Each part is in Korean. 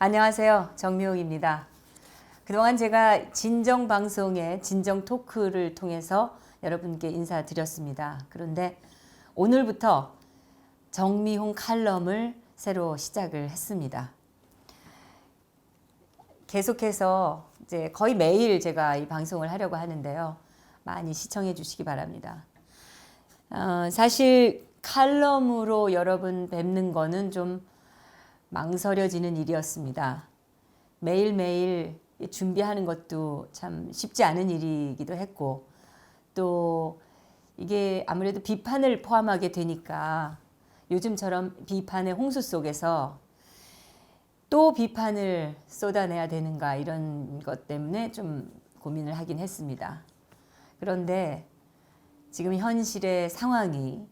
안녕하세요. 정미옥입니다. 그동안 제가 진정 방송의 진정 토크를 통해서 여러분께 인사드렸습니다. 그런데 오늘부터 정미홍 칼럼을 새로 시작을 했습니다. 계속해서 이제 거의 매일 제가 이 방송을 하려고 하는데요. 많이 시청해 주시기 바랍니다. 사실 칼럼으로 여러분 뵙는 거는 좀 망설여지는 일이었습니다. 매일매일 준비하는 것도 참 쉽지 않은 일이기도 했고, 또 이게 아무래도 비판을 포함하게 되니까 요즘처럼 비판의 홍수 속에서 또 비판을 쏟아내야 되는가 이런 것 때문에 좀 고민을 하긴 했습니다. 그런데 지금 현실의 상황이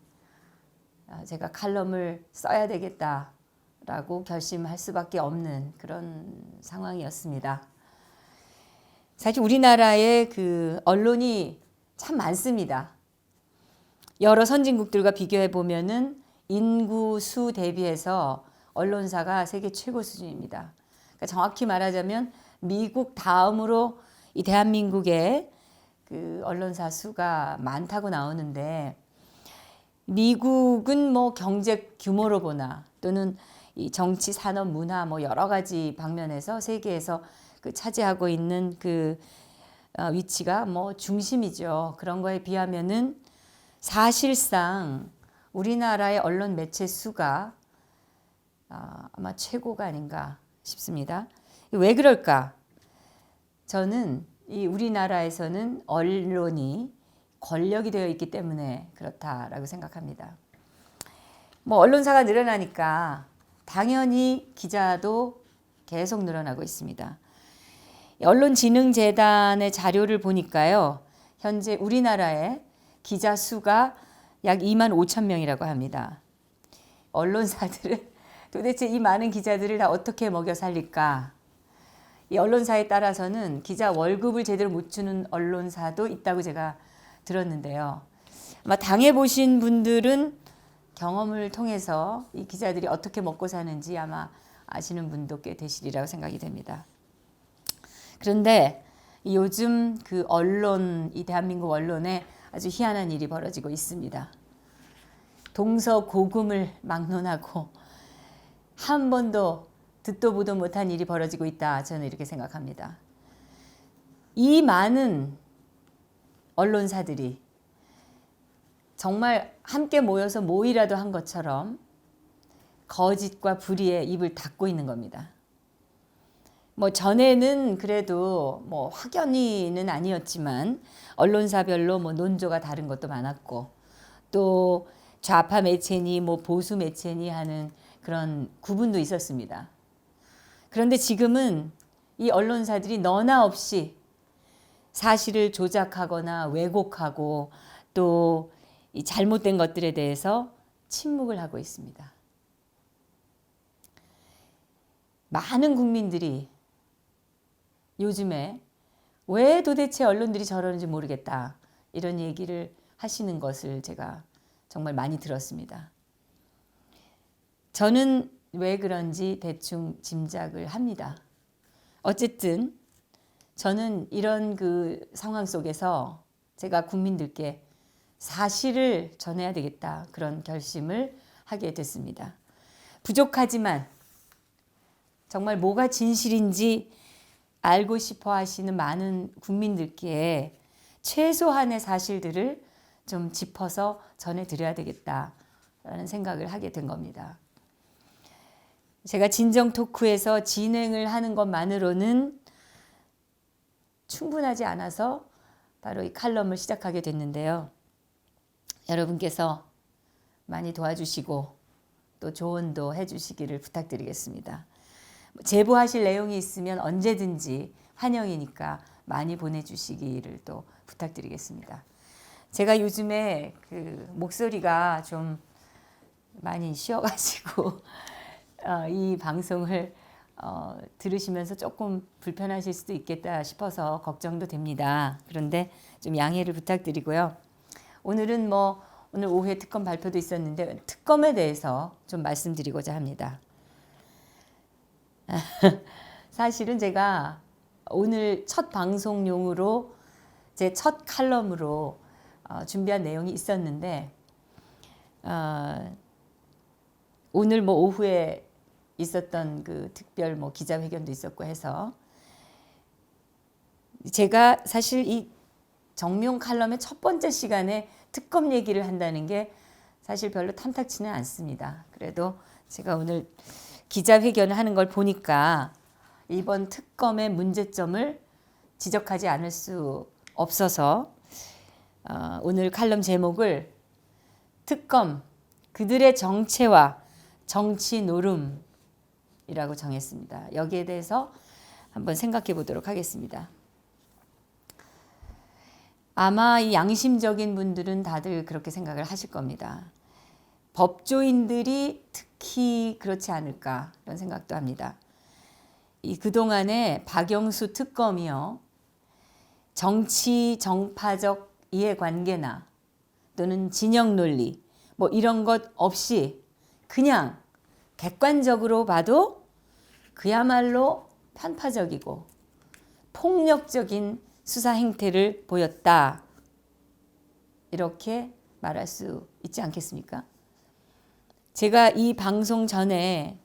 제가 칼럼을 써야 되겠다라고 결심할 수밖에 없는 그런 상황이었습니다. 사실 우리나라의 그 언론이 참 많습니다. 여러 선진국들과 비교해 보면은 인구 수 대비해서 언론사가 세계 최고 수준입니다. 그러니까 정확히 말하자면 미국 다음으로 이 대한민국의 그 언론사 수가 많다고 나오는데, 미국은 뭐 경제 규모로 보나 또는 이 정치, 산업, 문화 뭐 여러 가지 방면에서 세계에서 그 차지하고 있는 그 위치가 뭐 중심이죠. 그런 거에 비하면은 사실상 우리나라의 언론 매체 수가 아마 최고가 아닌가 싶습니다. 왜 그럴까? 저는 이 우리나라에서는 언론이 권력이 되어 있기 때문에 그렇다라고 생각합니다. 뭐 언론사가 늘어나니까 당연히 기자도 계속 늘어나고 있습니다. 언론진흥재단의 자료를 보니까요, 현재 우리나라의 기자 수가 약 2만 5천 명이라고 합니다. 언론사들은 도대체 이 많은 기자들을 다 어떻게 먹여 살릴까? 이 언론사에 따라서는 기자 월급을 제대로 못 주는 언론사도 있다고 제가 들었는데요. 아마 당해보신 분들은 경험을 통해서 이 기자들이 어떻게 먹고 사는지 아마 아시는 분도 꽤 되시리라고 생각이 됩니다. 그런데 요즘 그 언론, 이 대한민국 언론에 아주 희한한 일이 벌어지고 있습니다. 동서고금을 막론하고 한 번도 듣도 보도 못한 일이 벌어지고 있다. 저는 이렇게 생각합니다. 이 많은 언론사들이 정말 함께 모여서 모이라도 한 것처럼 거짓과 불의에 입을 닫고 있는 겁니다. 뭐 전에는 그래도 뭐 확연히는 아니었지만 언론사별로 뭐 논조가 다른 것도 많았고, 또 좌파 매체니 뭐 보수 매체니 하는 그런 구분도 있었습니다. 그런데 지금은 이 언론사들이 너나 없이 사실을 조작하거나 왜곡하고 또 이 잘못된 것들에 대해서 침묵을 하고 있습니다. 많은 국민들이 요즘에 왜 도대체 언론들이 저러는지 모르겠다, 이런 얘기를 하시는 것을 제가 정말 많이 들었습니다. 저는 왜 그런지 대충 짐작을 합니다. 어쨌든 저는 이런 그 상황 속에서 제가 국민들께 사실을 전해야 되겠다, 그런 결심을 하게 됐습니다. 부족하지만 정말 뭐가 진실인지 알고 싶어 하시는 많은 국민들께 최소한의 사실들을 좀 짚어서 전해드려야 되겠다라는 생각을 하게 된 겁니다. 제가 진정 토크에서 진행을 하는 것만으로는 충분하지 않아서 바로 이 칼럼을 시작하게 됐는데요. 여러분께서 많이 도와주시고 또 조언도 해주시기를 부탁드리겠습니다. 제보하실 내용이 있으면 언제든지 환영이니까 많이 보내주시기를 또 부탁드리겠습니다. 제가 요즘에 그 목소리가 좀 많이 쉬어가지고 이 방송을 들으시면서 조금 불편하실 수도 있겠다 싶어서 걱정도 됩니다. 그런데 좀 양해를 부탁드리고요. 오늘은 오늘 오후에 특검 발표도 있었는데 특검에 대해서 좀 말씀드리고자 합니다. 사실은 제가 오늘 첫 방송용으로 제 첫 칼럼으로 준비한 내용이 있었는데 오늘 뭐 오후에 있었던 그 특별 뭐 기자회견도 있었고 해서 제가 사실 이 정미용 칼럼의 첫 번째 시간에 특검 얘기를 한다는 게 사실 별로 탐탁치는 않습니다. 그래도 제가 오늘 기자회견을 하는 걸 보니까 이번 특검의 문제점을 지적하지 않을 수 없어서 오늘 칼럼 제목을 특검 그들의 정체와 정치 노름이라고 정했습니다. 여기에 대해서 한번 생각해 보도록 하겠습니다. 아마 이 양심적인 분들은 다들 그렇게 생각을 하실 겁니다. 법조인들이 특히 그렇지 않을까 이런 생각도 합니다. 이 그동안의 박영수 특검이요. 정치 정파적 이해관계나 또는 진영 논리 뭐 이런 것 없이 그냥 객관적으로 봐도 그야말로 편파적이고 폭력적인 수사 행태를 보였다. 이렇게 말할 수 있지 않겠습니까? 제가 이 방송 전에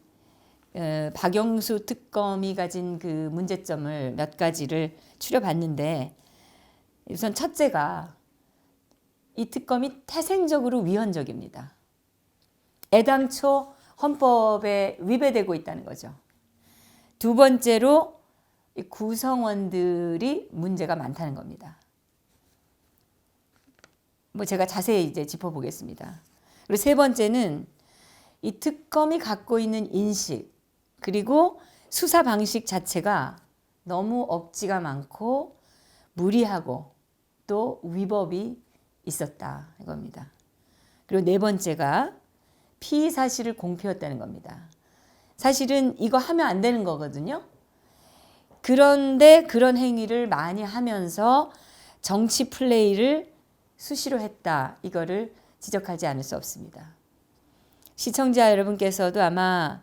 박영수 특검이 가진 그 문제점을 몇 가지를 추려봤는데 우선 첫째가 이 특검이 태생적으로 위헌적입니다. 애당초 헌법에 위배되고 있다는 거죠. 두 번째로 구성원들이 문제가 많다는 겁니다. 뭐 제가 자세히 이제 짚어보겠습니다. 그리고 세 번째는 이 특검이 갖고 있는 인식 그리고 수사 방식 자체가 너무 억지가 많고 무리하고 또 위법이 있었다 이겁니다. 그리고 네 번째가 피의 사실을 공표했다는 겁니다. 사실은 이거 하면 안 되는 거거든요. 그런데 그런 행위를 많이 하면서 정치 플레이를 수시로 했다. 이거를 지적하지 않을 수 없습니다. 시청자 여러분께서도 아마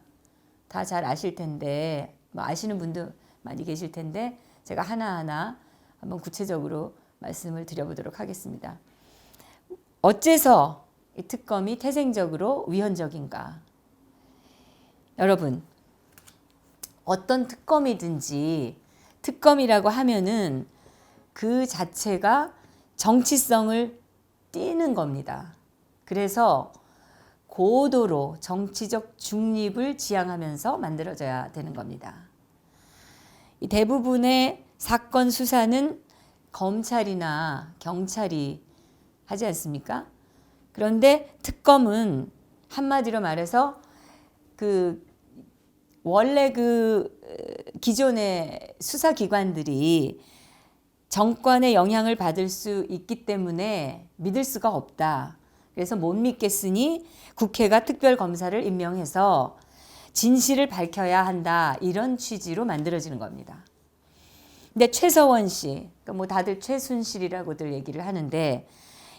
다 잘 아실 텐데 뭐 아시는 분도 많이 계실 텐데 제가 하나하나 한번 구체적으로 말씀을 드려보도록 하겠습니다. 어째서 이 특검이 태생적으로 위헌적인가? 여러분 어떤 특검이든지 특검이라고 하면은 그 자체가 정치성을 띠는 겁니다. 그래서 고도로 정치적 중립을 지향하면서 만들어져야 되는 겁니다. 이 대부분의 사건 수사는 검찰이나 경찰이 하지 않습니까? 그런데 특검은 한마디로 말해서 원래 기존의 수사기관들이 정권의 영향을 받을 수 있기 때문에 믿을 수가 없다. 그래서 못 믿겠으니 국회가 특별검사를 임명해서 진실을 밝혀야 한다. 이런 취지로 만들어지는 겁니다. 근데 최서원 씨, 뭐 다들 최순실이라고들 얘기를 하는데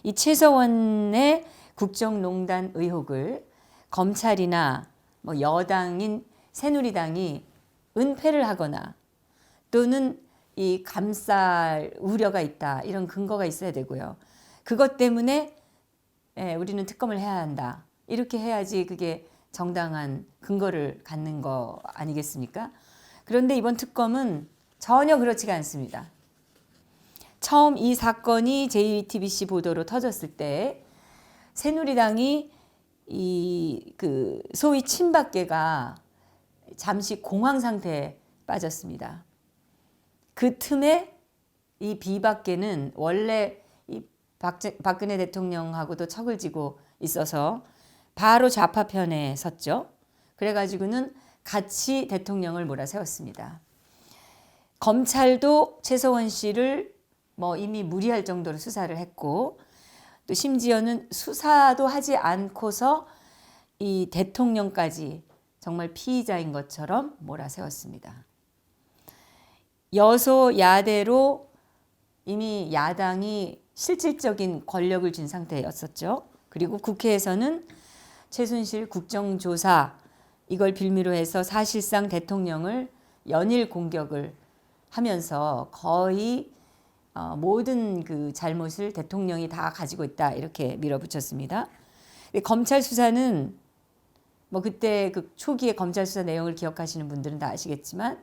이 최서원의 국정농단 의혹을 검찰이나 뭐 여당인 새누리당이 은폐를 하거나 또는 이 감쌀 우려가 있다. 이런 근거가 있어야 되고요. 그것 때문에 우리는 특검을 해야 한다. 이렇게 해야지 그게 정당한 근거를 갖는 거 아니겠습니까? 그런데 이번 특검은 전혀 그렇지가 않습니다. 처음 이 사건이 JTBC 보도로 터졌을 때 새누리당이 소위 친박계가 잠시 공황 상태에 빠졌습니다. 그 틈에 이 비박계는 원래 이 박근혜 대통령하고도 척을 지고 있어서 바로 좌파 편에 섰죠. 그래가지고는 같이 대통령을 몰아세웠습니다. 검찰도 최서원 씨를 뭐 이미 무리할 정도로 수사를 했고 또 심지어는 수사도 하지 않고서 이 대통령까지 정말 피의자인 것처럼 몰아세웠습니다. 여소야대로 이미 야당이 실질적인 권력을 쥔 상태였었죠. 그리고 국회에서는 최순실 국정조사 이걸 빌미로 해서 사실상 대통령을 연일 공격을 하면서 거의 모든 그 잘못을 대통령이 다 가지고 있다 이렇게 밀어붙였습니다. 검찰 수사는 뭐 그때 그 초기의 검찰 수사 내용을 기억하시는 분들은 다 아시겠지만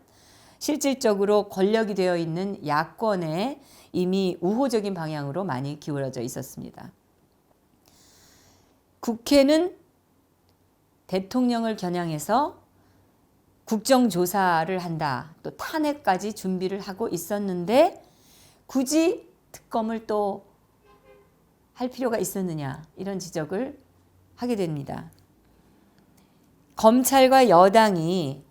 실질적으로 권력이 되어 있는 야권에 이미 우호적인 방향으로 많이 기울어져 있었습니다. 국회는 대통령을 겨냥해서 국정조사를 한다, 또 탄핵까지 준비를 하고 있었는데 굳이 특검을 또 할 필요가 있었느냐 이런 지적을 하게 됩니다. 검찰과 여당이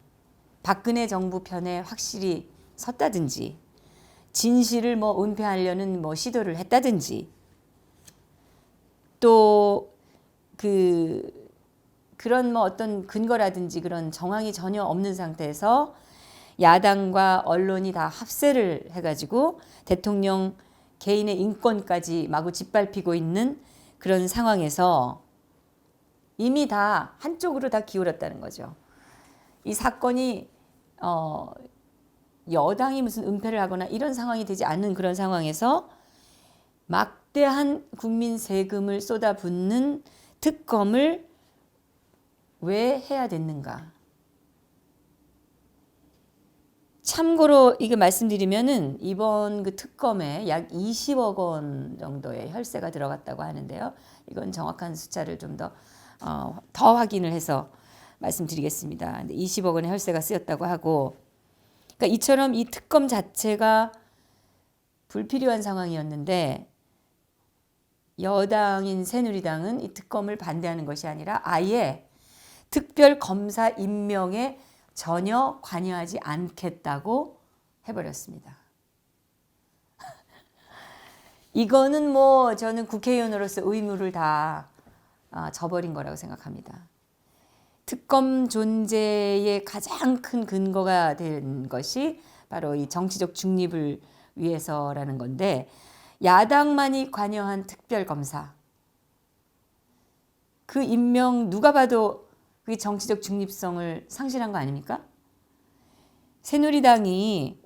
박근혜 정부 편에 확실히 섰다든지 진실을 뭐 은폐하려는 뭐 시도를 했다든지 또 그런 뭐 어떤 근거라든지 그런 정황이 전혀 없는 상태에서 야당과 언론이 다 합세를 해가지고 대통령 개인의 인권까지 마구 짓밟히고 있는 그런 상황에서 이미 다 한쪽으로 다 기울었다는 거죠. 이 사건이 여당이 무슨 은폐를 하거나 이런 상황이 되지 않는 그런 상황에서 막대한 국민 세금을 쏟아붓는 특검을 왜 해야 됐는가? 참고로 이거 말씀드리면은 이번 그 특검에 약 20억 원 정도의 혈세가 들어갔다고 하는데요. 이건 정확한 숫자를 좀 더 확인을 해서 말씀드리겠습니다. 근데 20억 원의 혈세가 쓰였다고 하고, 그러니까 이처럼 이 특검 자체가 불필요한 상황이었는데 여당인 새누리당은 이 특검을 반대하는 것이 아니라 아예 특별 검사 임명에 전혀 관여하지 않겠다고 해버렸습니다. 이거는 뭐 저는 국회의원으로서 의무를 다 저버린 거라고 생각합니다. 특검 존재의 가장 큰 근거가 된 것이 바로 이 정치적 중립을 위해서라는 건데 야당만이 관여한 특별검사 그 임명 누가 봐도 그게 정치적 중립성을 상실한 거 아닙니까? 새누리당이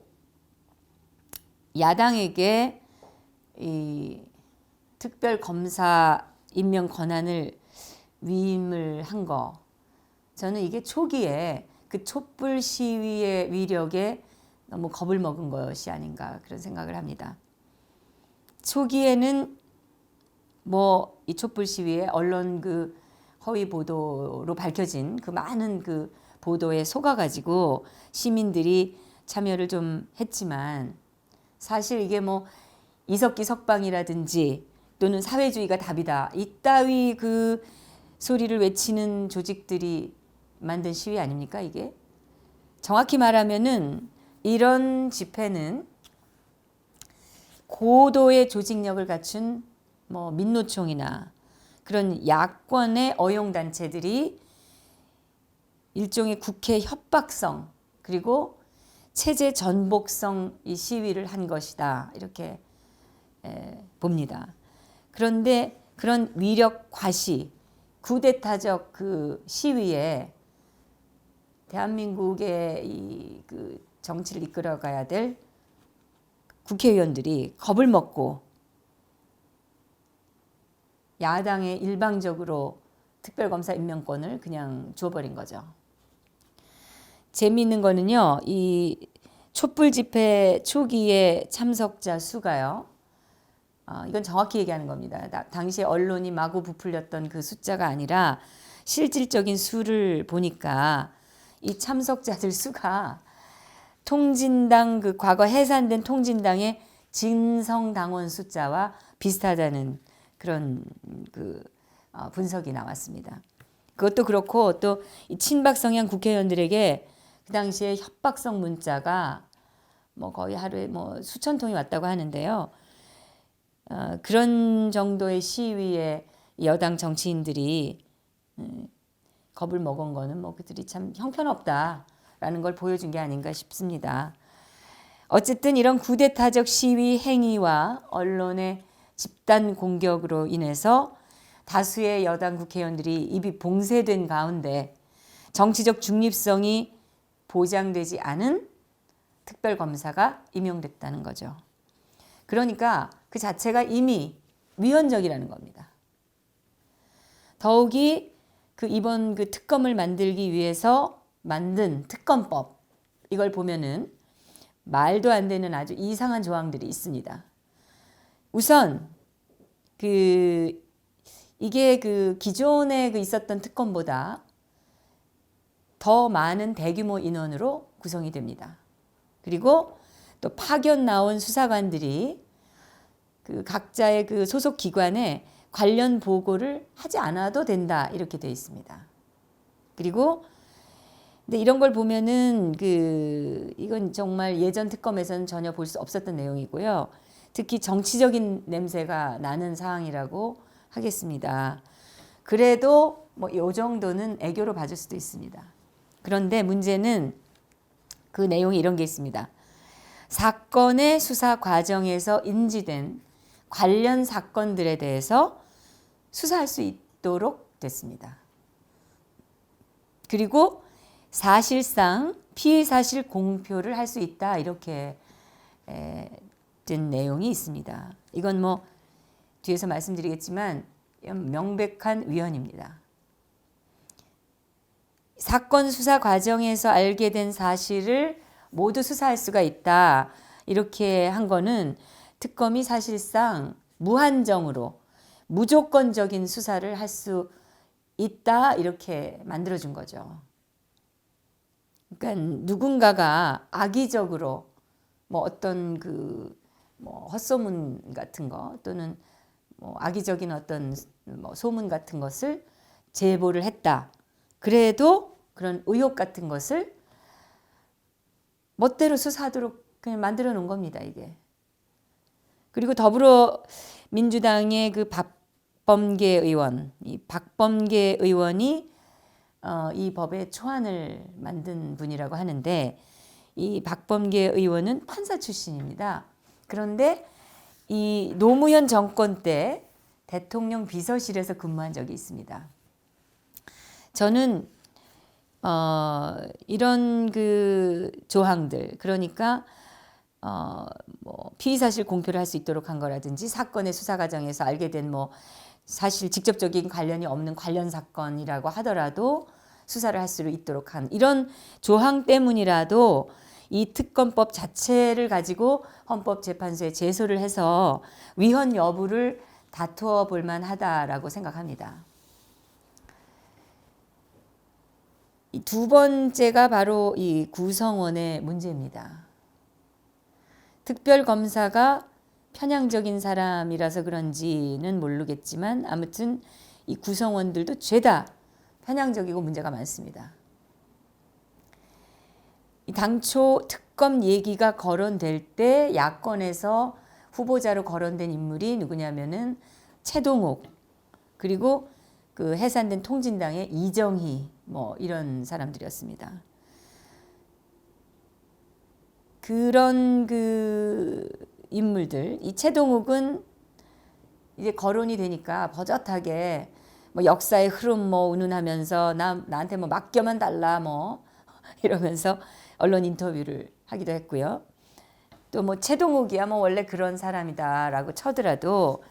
야당에게 이 특별검사 임명 권한을 위임을 한 거, 저는 이게 초기에 그 촛불 시위의 위력에 너무 겁을 먹은 것이 아닌가 그런 생각을 합니다. 초기에는 뭐 이 촛불 시위에 언론 그 허위 보도로 밝혀진 그 많은 그 보도에 속아가지고 시민들이 참여를 좀 했지만 사실 이게 뭐 이석기 석방이라든지 또는 사회주의가 답이다 이따위 그 소리를 외치는 조직들이 만든 시위 아닙니까 이게? 정확히 말하면은 이런 집회는 고도의 조직력을 갖춘 뭐 민노총이나 그런 야권의 어용단체들이 일종의 국회 협박성 그리고 체제 전복성 이 시위를 한 것이다 이렇게 봅니다. 그런데 그런 위력 과시, 쿠데타적 그 시위에 대한민국의 이 그 정치를 이끌어가야 될 국회의원들이 겁을 먹고 야당에 일방적으로 특별검사 임명권을 그냥 줘버린 거죠. 재미있는 거는요, 이 촛불 집회 초기에 참석자 수가요. 이건 정확히 얘기하는 겁니다. 당시 언론이 마구 부풀렸던 그 숫자가 아니라 실질적인 수를 보니까 이 참석자들 수가 통진당 그 과거 해산된 통진당의 진성당원 숫자와 비슷하다는 그런 그 분석이 나왔습니다. 그것도 그렇고 또 이 친박 성향 국회의원들에게 그 당시에 협박성 문자가 뭐 거의 하루에 뭐 수천 통이 왔다고 하는데요. 그런 정도의 시위에 여당 정치인들이 겁을 먹은 거는 뭐 그들이 참 형편없다라는 걸 보여준 게 아닌가 싶습니다. 어쨌든 이런 쿠데타적 시위 행위와 언론의 집단 공격으로 인해서 다수의 여당 국회의원들이 입이 봉쇄된 가운데 정치적 중립성이 보장되지 않은 특별검사가 임용됐다는 거죠. 그러니까 그 자체가 이미 위헌적이라는 겁니다. 더욱이 이번 특검을 만들기 위해서 만든 특검법, 이걸 보면은 말도 안 되는 아주 이상한 조항들이 있습니다. 우선 이게 기존에 있었던 특검보다 더 많은 대규모 인원으로 구성이 됩니다. 그리고 또 파견 나온 수사관들이 각자의 소속 기관에 관련 보고를 하지 않아도 된다, 이렇게 되어 있습니다. 그리고 근데 이런 걸 보면은 이건 정말 예전 특검에서는 전혀 볼 수 없었던 내용이고요. 특히 정치적인 냄새가 나는 사항이라고 하겠습니다. 그래도 이 정도는 애교로 봐줄 수도 있습니다. 그런데 문제는 그 내용이 이런 게 있습니다. 사건의 수사 과정에서 인지된 관련 사건들에 대해서 수사할 수 있도록 됐습니다. 그리고 사실상 피의 사실 공표를 할 수 있다, 이렇게 된 내용이 있습니다. 이건 뒤에서 말씀드리겠지만 명백한 위헌입니다. 사건 수사 과정에서 알게 된 사실을 모두 수사할 수가 있다, 이렇게 한 거는 특검이 사실상 무한정으로 무조건적인 수사를 할 수 있다, 이렇게 만들어준 거죠. 그러니까 누군가가 악의적으로 어떤 헛소문 같은 거, 또는 악의적인 어떤 소문 같은 것을 제보를 했다. 그래도 그런 의혹 같은 것을 멋대로 수사하도록 그냥 만들어 놓은 겁니다, 이게. 그리고 더불어민주당의 박범계 의원, 이 박범계 의원이 이 법의 초안을 만든 분이라고 하는데, 이 박범계 의원은 판사 출신입니다. 그런데 이 노무현 정권 때 대통령 비서실에서 근무한 적이 있습니다. 저는 이런 조항들, 그러니까 피의 사실 공표를 할 수 있도록 한 거라든지, 사건의 수사 과정에서 알게 된 사실 직접적인 관련이 없는 관련 사건이라고 하더라도 수사를 할 수 있도록 한 이런 조항 때문이라도 이 특검법 자체를 가지고 헌법재판소에 제소를 해서 위헌 여부를 다투어 볼 만하다라고 생각합니다. 이 두 번째가 바로 이 구성원의 문제입니다. 특별검사가 편향적인 사람이라서 그런지는 모르겠지만 아무튼 이 구성원들도 죄다 편향적이고 문제가 많습니다. 당초 특검 얘기가 거론될 때 야권에서 후보자로 거론된 인물이 누구냐면은 최동욱, 그리고 해산된 통진당의 이정희, 이런 사람들이었습니다. 그런 인물들, 이 최동욱은 이제 거론이 되니까 버젓하게 역사의 흐름 운운하면서 나한테 맡겨만 달라 이러면서 언론 인터뷰를 하기도 했고요. 또 최동욱이야 원래 그런 사람이다라고 쳐더라도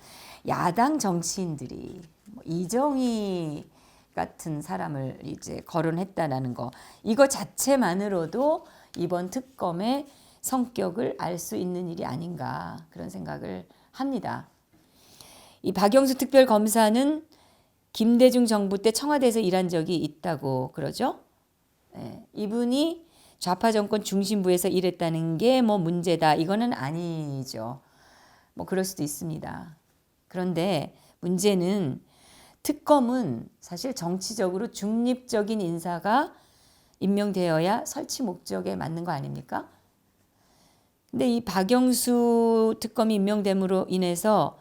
야당 정치인들이 이정희 같은 사람을 이제 거론했다라는 거, 이거 자체만으로도 이번 특검의 성격을 알 수 있는 일이 아닌가, 그런 생각을 합니다. 이 박영수 특별검사는 김대중 정부 때 청와대에서 일한 적이 있다고 그러죠. 네, 이분이 좌파 정권 중심부에서 일했다는 게 문제다, 이거는 아니죠. 그럴 수도 있습니다. 그런데 문제는 특검은 사실 정치적으로 중립적인 인사가 임명되어야 설치 목적에 맞는 거 아닙니까? 근데 이 박영수 특검이 임명됨으로 인해서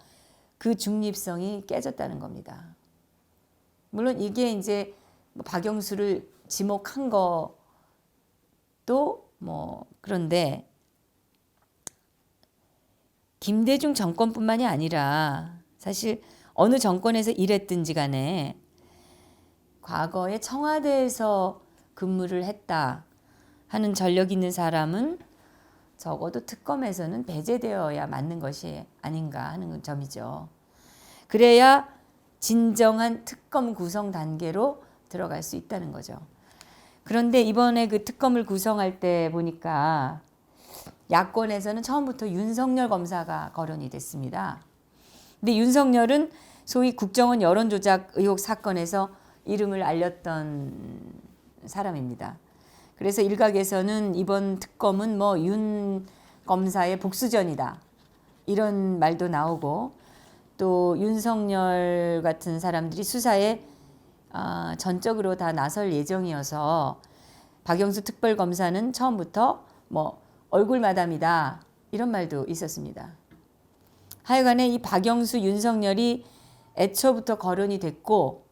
그 중립성이 깨졌다는 겁니다. 물론 이게 이제 박영수를 지목한 것도 그런데 김대중 정권뿐만이 아니라 사실 어느 정권에서 일했든지 간에 과거에 청와대에서 근무를 했다 하는 전력 있는 사람은 적어도 특검에서는 배제되어야 맞는 것이 아닌가 하는 점이죠. 그래야 진정한 특검 구성 단계로 들어갈 수 있다는 거죠. 그런데 이번에 그 특검을 구성할 때 보니까 야권에서는 처음부터 윤석열 검사가 거론이 됐습니다. 근데 윤석열은 소위 국정원 여론조작 의혹 사건에서 이름을 알렸던 사람입니다. 그래서 일각에서는 이번 특검은 뭐 윤 검사의 복수전이다 이런 말도 나오고, 또 윤석열 같은 사람들이 수사에 전적으로 다 나설 예정이어서 박영수 특별검사는 처음부터 뭐 얼굴 마담이다 이런 말도 있었습니다. 하여간에 이 박영수, 윤석열이 애초부터 거론이 됐고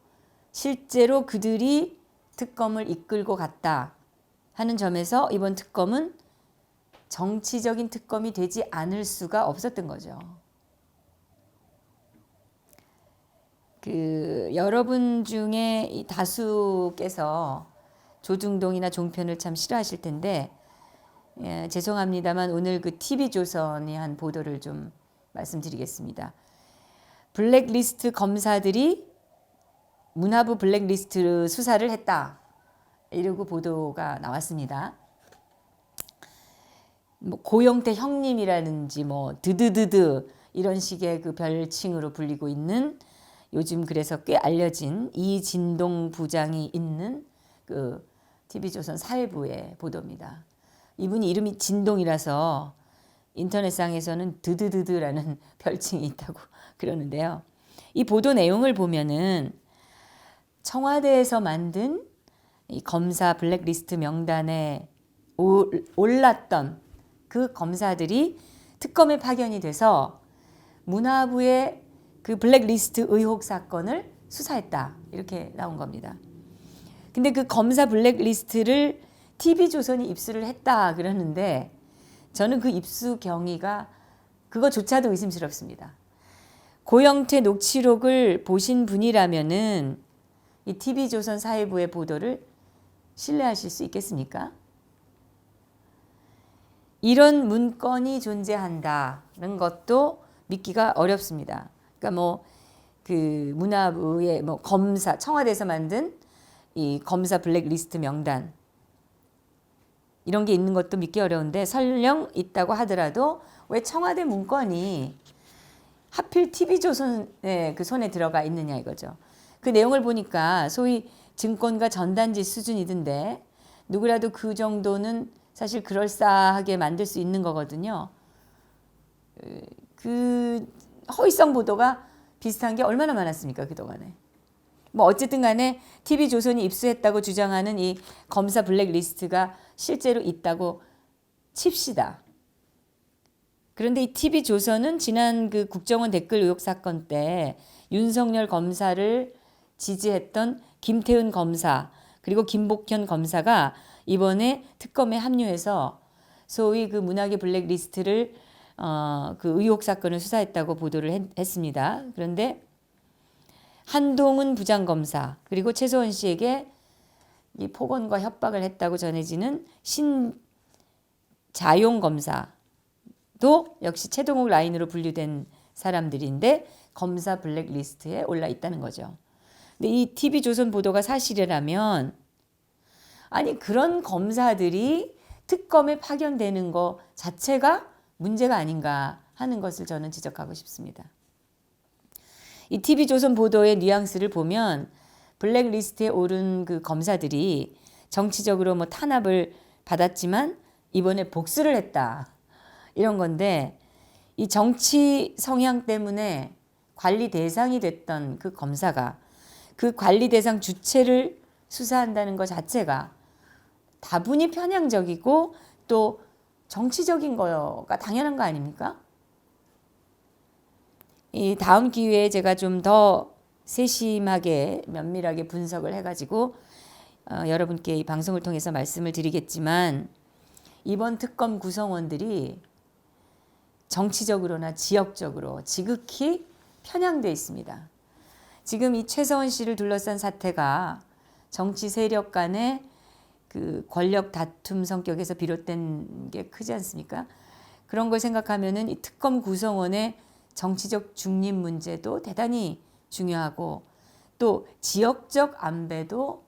실제로 그들이 특검을 이끌고 갔다 하는 점에서 이번 특검은 정치적인 특검이 되지 않을 수가 없었던 거죠. 여러분 중에 이 다수께서 조중동이나 종편을 참 싫어하실 텐데, 죄송합니다만 오늘 그 TV조선이 한 보도를 좀 말씀드리겠습니다. 블랙리스트 검사들이 문화부 블랙리스트 수사를 했다 이러고 보도가 나왔습니다. 뭐 고영태 형님이라든지 뭐 드드드드 이런 식의 그 별칭으로 불리고 있는, 요즘 그래서 꽤 알려진 이진동 부장이 있는 그 TV조선 사회부의 보도입니다. 이분이 이름이 진동이라서 인터넷상에서는 드드드드라는 별칭이 있다고 그러는데요. 이 보도 내용을 보면은 청와대에서 만든 이 검사 블랙리스트 명단에 올랐던 그 검사들이 특검에 파견이 돼서 문화부의 그 블랙리스트 의혹 사건을 수사했다 이렇게 나온 겁니다. 근데 그 검사 블랙리스트를 TV조선이 입수를 했다 그러는데 저는 그 입수 경위가 그거조차도 의심스럽습니다. 고영태 녹취록을 보신 분이라면은 이 TV조선 사회부의 보도를 신뢰하실 수 있겠습니까? 이런 문건이 존재한다는 것도 믿기가 어렵습니다. 그러니까 뭐 그 문화부의 뭐 검사, 청와대에서 만든 이 검사 블랙리스트 명단 이런 게 있는 것도 믿기 어려운데, 설령 있다고 하더라도 왜 청와대 문건이 하필 TV조선의 그 손에 들어가 있느냐 이거죠. 그 내용을 보니까 소위 증권가 전단지 수준이던데 누구라도 그 정도는 사실 그럴싸하게 만들 수 있는 거거든요. 그 허위성 보도가 비슷한 게 얼마나 많았습니까 그동안에. 뭐 어쨌든 간에 TV조선이 입수했다고 주장하는 이 검사 블랙리스트가 실제로 있다고 칩시다. 그런데 이 TV조선은 지난 그 국정원 댓글 의혹 사건 때 윤석열 검사를 지지했던 김태은 검사 그리고 김복현 검사가 이번에 특검에 합류해서 소위 그 문학의 블랙리스트를 그 의혹 사건을 수사했다고 보도를 했습니다. 그런데 한동훈 부장검사 그리고 최소원 씨에게 이 폭언과 협박을 했다고 전해지는 신자용 검사도 역시 최동욱 라인으로 분류된 사람들인데 검사 블랙리스트에 올라 있다는 거죠. 근데 이 TV조선 보도가 사실이라면 아니 그런 검사들이 특검에 파견되는 거 자체가 문제가 아닌가 하는 것을 저는 지적하고 싶습니다. 이 TV조선 보도의 뉘앙스를 보면 블랙리스트에 오른 그 검사들이 정치적으로 뭐 탄압을 받았지만 이번에 복수를 했다 이런 건데, 이 정치 성향 때문에 관리 대상이 됐던 그 검사가 그 관리 대상 주체를 수사한다는 것 자체가 다분히 편향적이고 또 정치적인 거가 당연한 거 아닙니까? 이 다음 기회에 제가 좀 더 세심하게 면밀하게 분석을 해가지고 여러분께 이 방송을 통해서 말씀을 드리겠지만, 이번 특검 구성원들이 정치적으로나 지역적으로 지극히 편향되어 있습니다. 지금 이 최서원 씨를 둘러싼 사태가 정치 세력 간의 그 권력 다툼 성격에서 비롯된 게 크지 않습니까? 그런 걸 생각하면은 이 특검 구성원의 정치적 중립 문제도 대단히 중요하고 또 지역적 안배도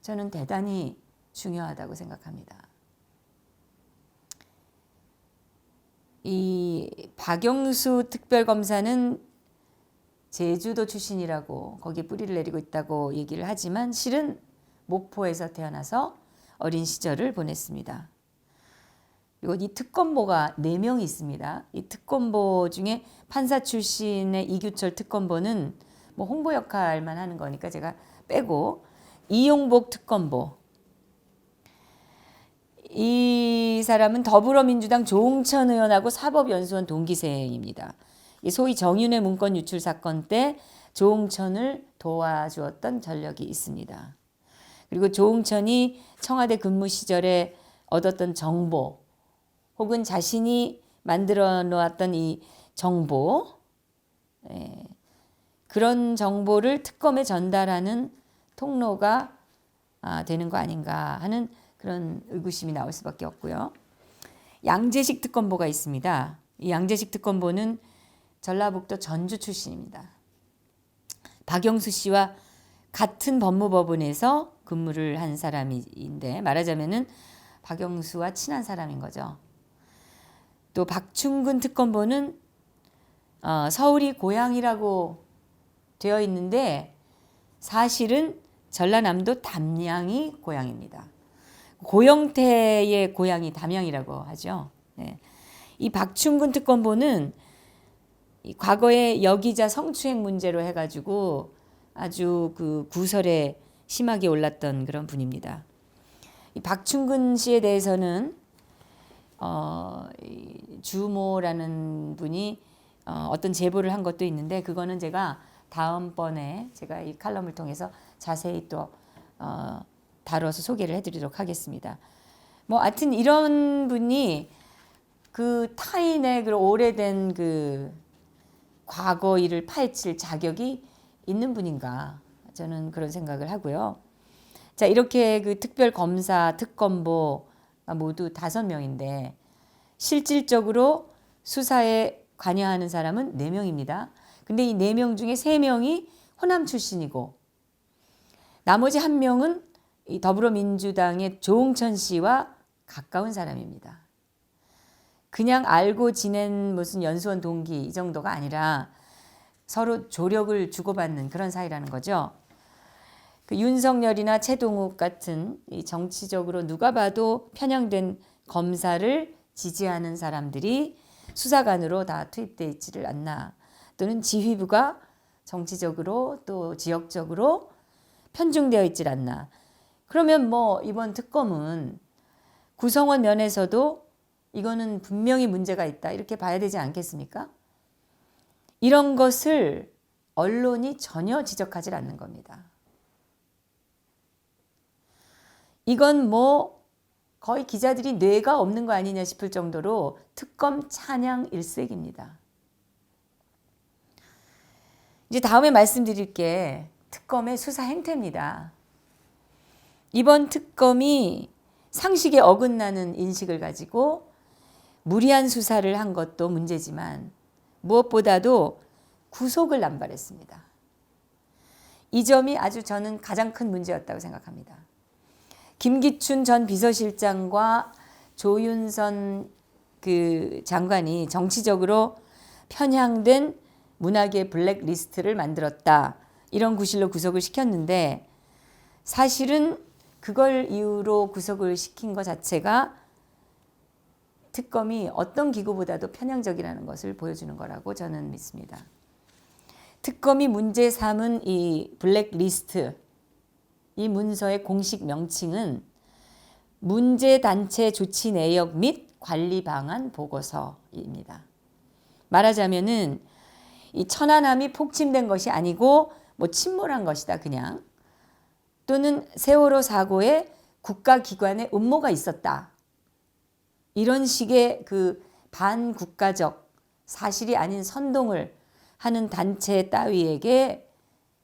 저는 대단히 중요하다고 생각합니다. 이 박영수 특별검사는 제주도 출신이라고 거기에 뿌리를 내리고 있다고 얘기를 하지만 실은 목포에서 태어나서 어린 시절을 보냈습니다. 그리고 이 특검보가 4명이 있습니다. 이 특검보 중에 판사 출신의 이규철 특검보는 뭐 홍보 역할만 하는 거니까 제가 빼고, 이용복 특검보, 이 사람은 더불어민주당 조응천 의원하고 사법연수원 동기생입니다. 소위 정윤회 문건 유출 사건 때 조응천을 도와주었던 전력이 있습니다. 그리고 조응천이 청와대 근무 시절에 얻었던 정보 혹은 자신이 만들어 놓았던 이 정보, 그런 정보를 특검에 전달하는 통로가 되는 거 아닌가 하는 그런 의구심이 나올 수밖에 없고요. 양재식 특검보가 있습니다. 이 양재식 특검보는 전라북도 전주 출신입니다. 박영수 씨와 같은 법무법원에서 근무를 한 사람인데 말하자면은 박영수와 친한 사람인 거죠. 또 박충근 특검보는 서울이 고향이라고 되어 있는데 사실은 전라남도 담양이 고향입니다. 고영태의 고향이 담양이라고 하죠. 네. 이 박충근 특검보는 과거에 여기자 성추행 문제로 해가지고 아주 그 구설에 심하게 올랐던 그런 분입니다. 이 박충근 씨에 대해서는 주모라는 분이 어떤 제보를 한 것도 있는데 그거는 제가 다음번에 제가 이 칼럼을 통해서 자세히 또 다뤄서 소개를 해드리도록 하겠습니다. 뭐 하여튼 이런 분이 그 타인의 그 오래된 그 과거 일을 파헤칠 자격이 있는 분인가 저는 그런 생각을 하고요. 자, 이렇게 그 특별검사, 특검보 모두 5명인데 실질적으로 수사에 관여하는 사람은 4명입니다. 근데 이 4명 중에 3명이 호남 출신이고 나머지 1명은 이 더불어민주당의 조응천 씨와 가까운 사람입니다. 그냥 알고 지낸 무슨 연수원 동기 이 정도가 아니라 서로 조력을 주고받는 그런 사이라는 거죠. 그 윤석열이나 최동욱 같은 이 정치적으로 누가 봐도 편향된 검사를 지지하는 사람들이 수사관으로 다 투입되어 있지를 않나, 또는 지휘부가 정치적으로 또 지역적으로 편중되어 있질 않나. 그러면 뭐 이번 특검은 구성원 면에서도 이거는 분명히 문제가 있다 이렇게 봐야 되지 않겠습니까? 이런 것을 언론이 전혀 지적하지 않는 겁니다. 이건 뭐 거의 기자들이 뇌가 없는 거 아니냐 싶을 정도로 특검 찬양 일색입니다. 이제 다음에 말씀드릴 게 특검의 수사 행태입니다. 이번 특검이 상식에 어긋나는 인식을 가지고 무리한 수사를 한 것도 문제지만 무엇보다도 구속을 남발했습니다. 이 점이 아주 저는 가장 큰 문제였다고 생각합니다. 김기춘 전 비서실장과 조윤선 그 장관이 정치적으로 편향된 문학의 블랙리스트를 만들었다. 이런 구실로 구속을 시켰는데 사실은 그걸 이유로 구속을 시킨 것 자체가 특검이 어떤 기구보다도 편향적이라는 것을 보여주는 거라고 저는 믿습니다. 특검이 문제 삼은 이 블랙리스트, 이 문서의 공식 명칭은 문제단체 조치 내역 및 관리 방안 보고서입니다. 말하자면은 이 천안함이 폭침된 것이 아니고 뭐 침몰한 것이다 그냥, 또는 세월호 사고에 국가기관의 음모가 있었다, 이런 식의 그 반국가적 사실이 아닌 선동을 하는 단체 따위에게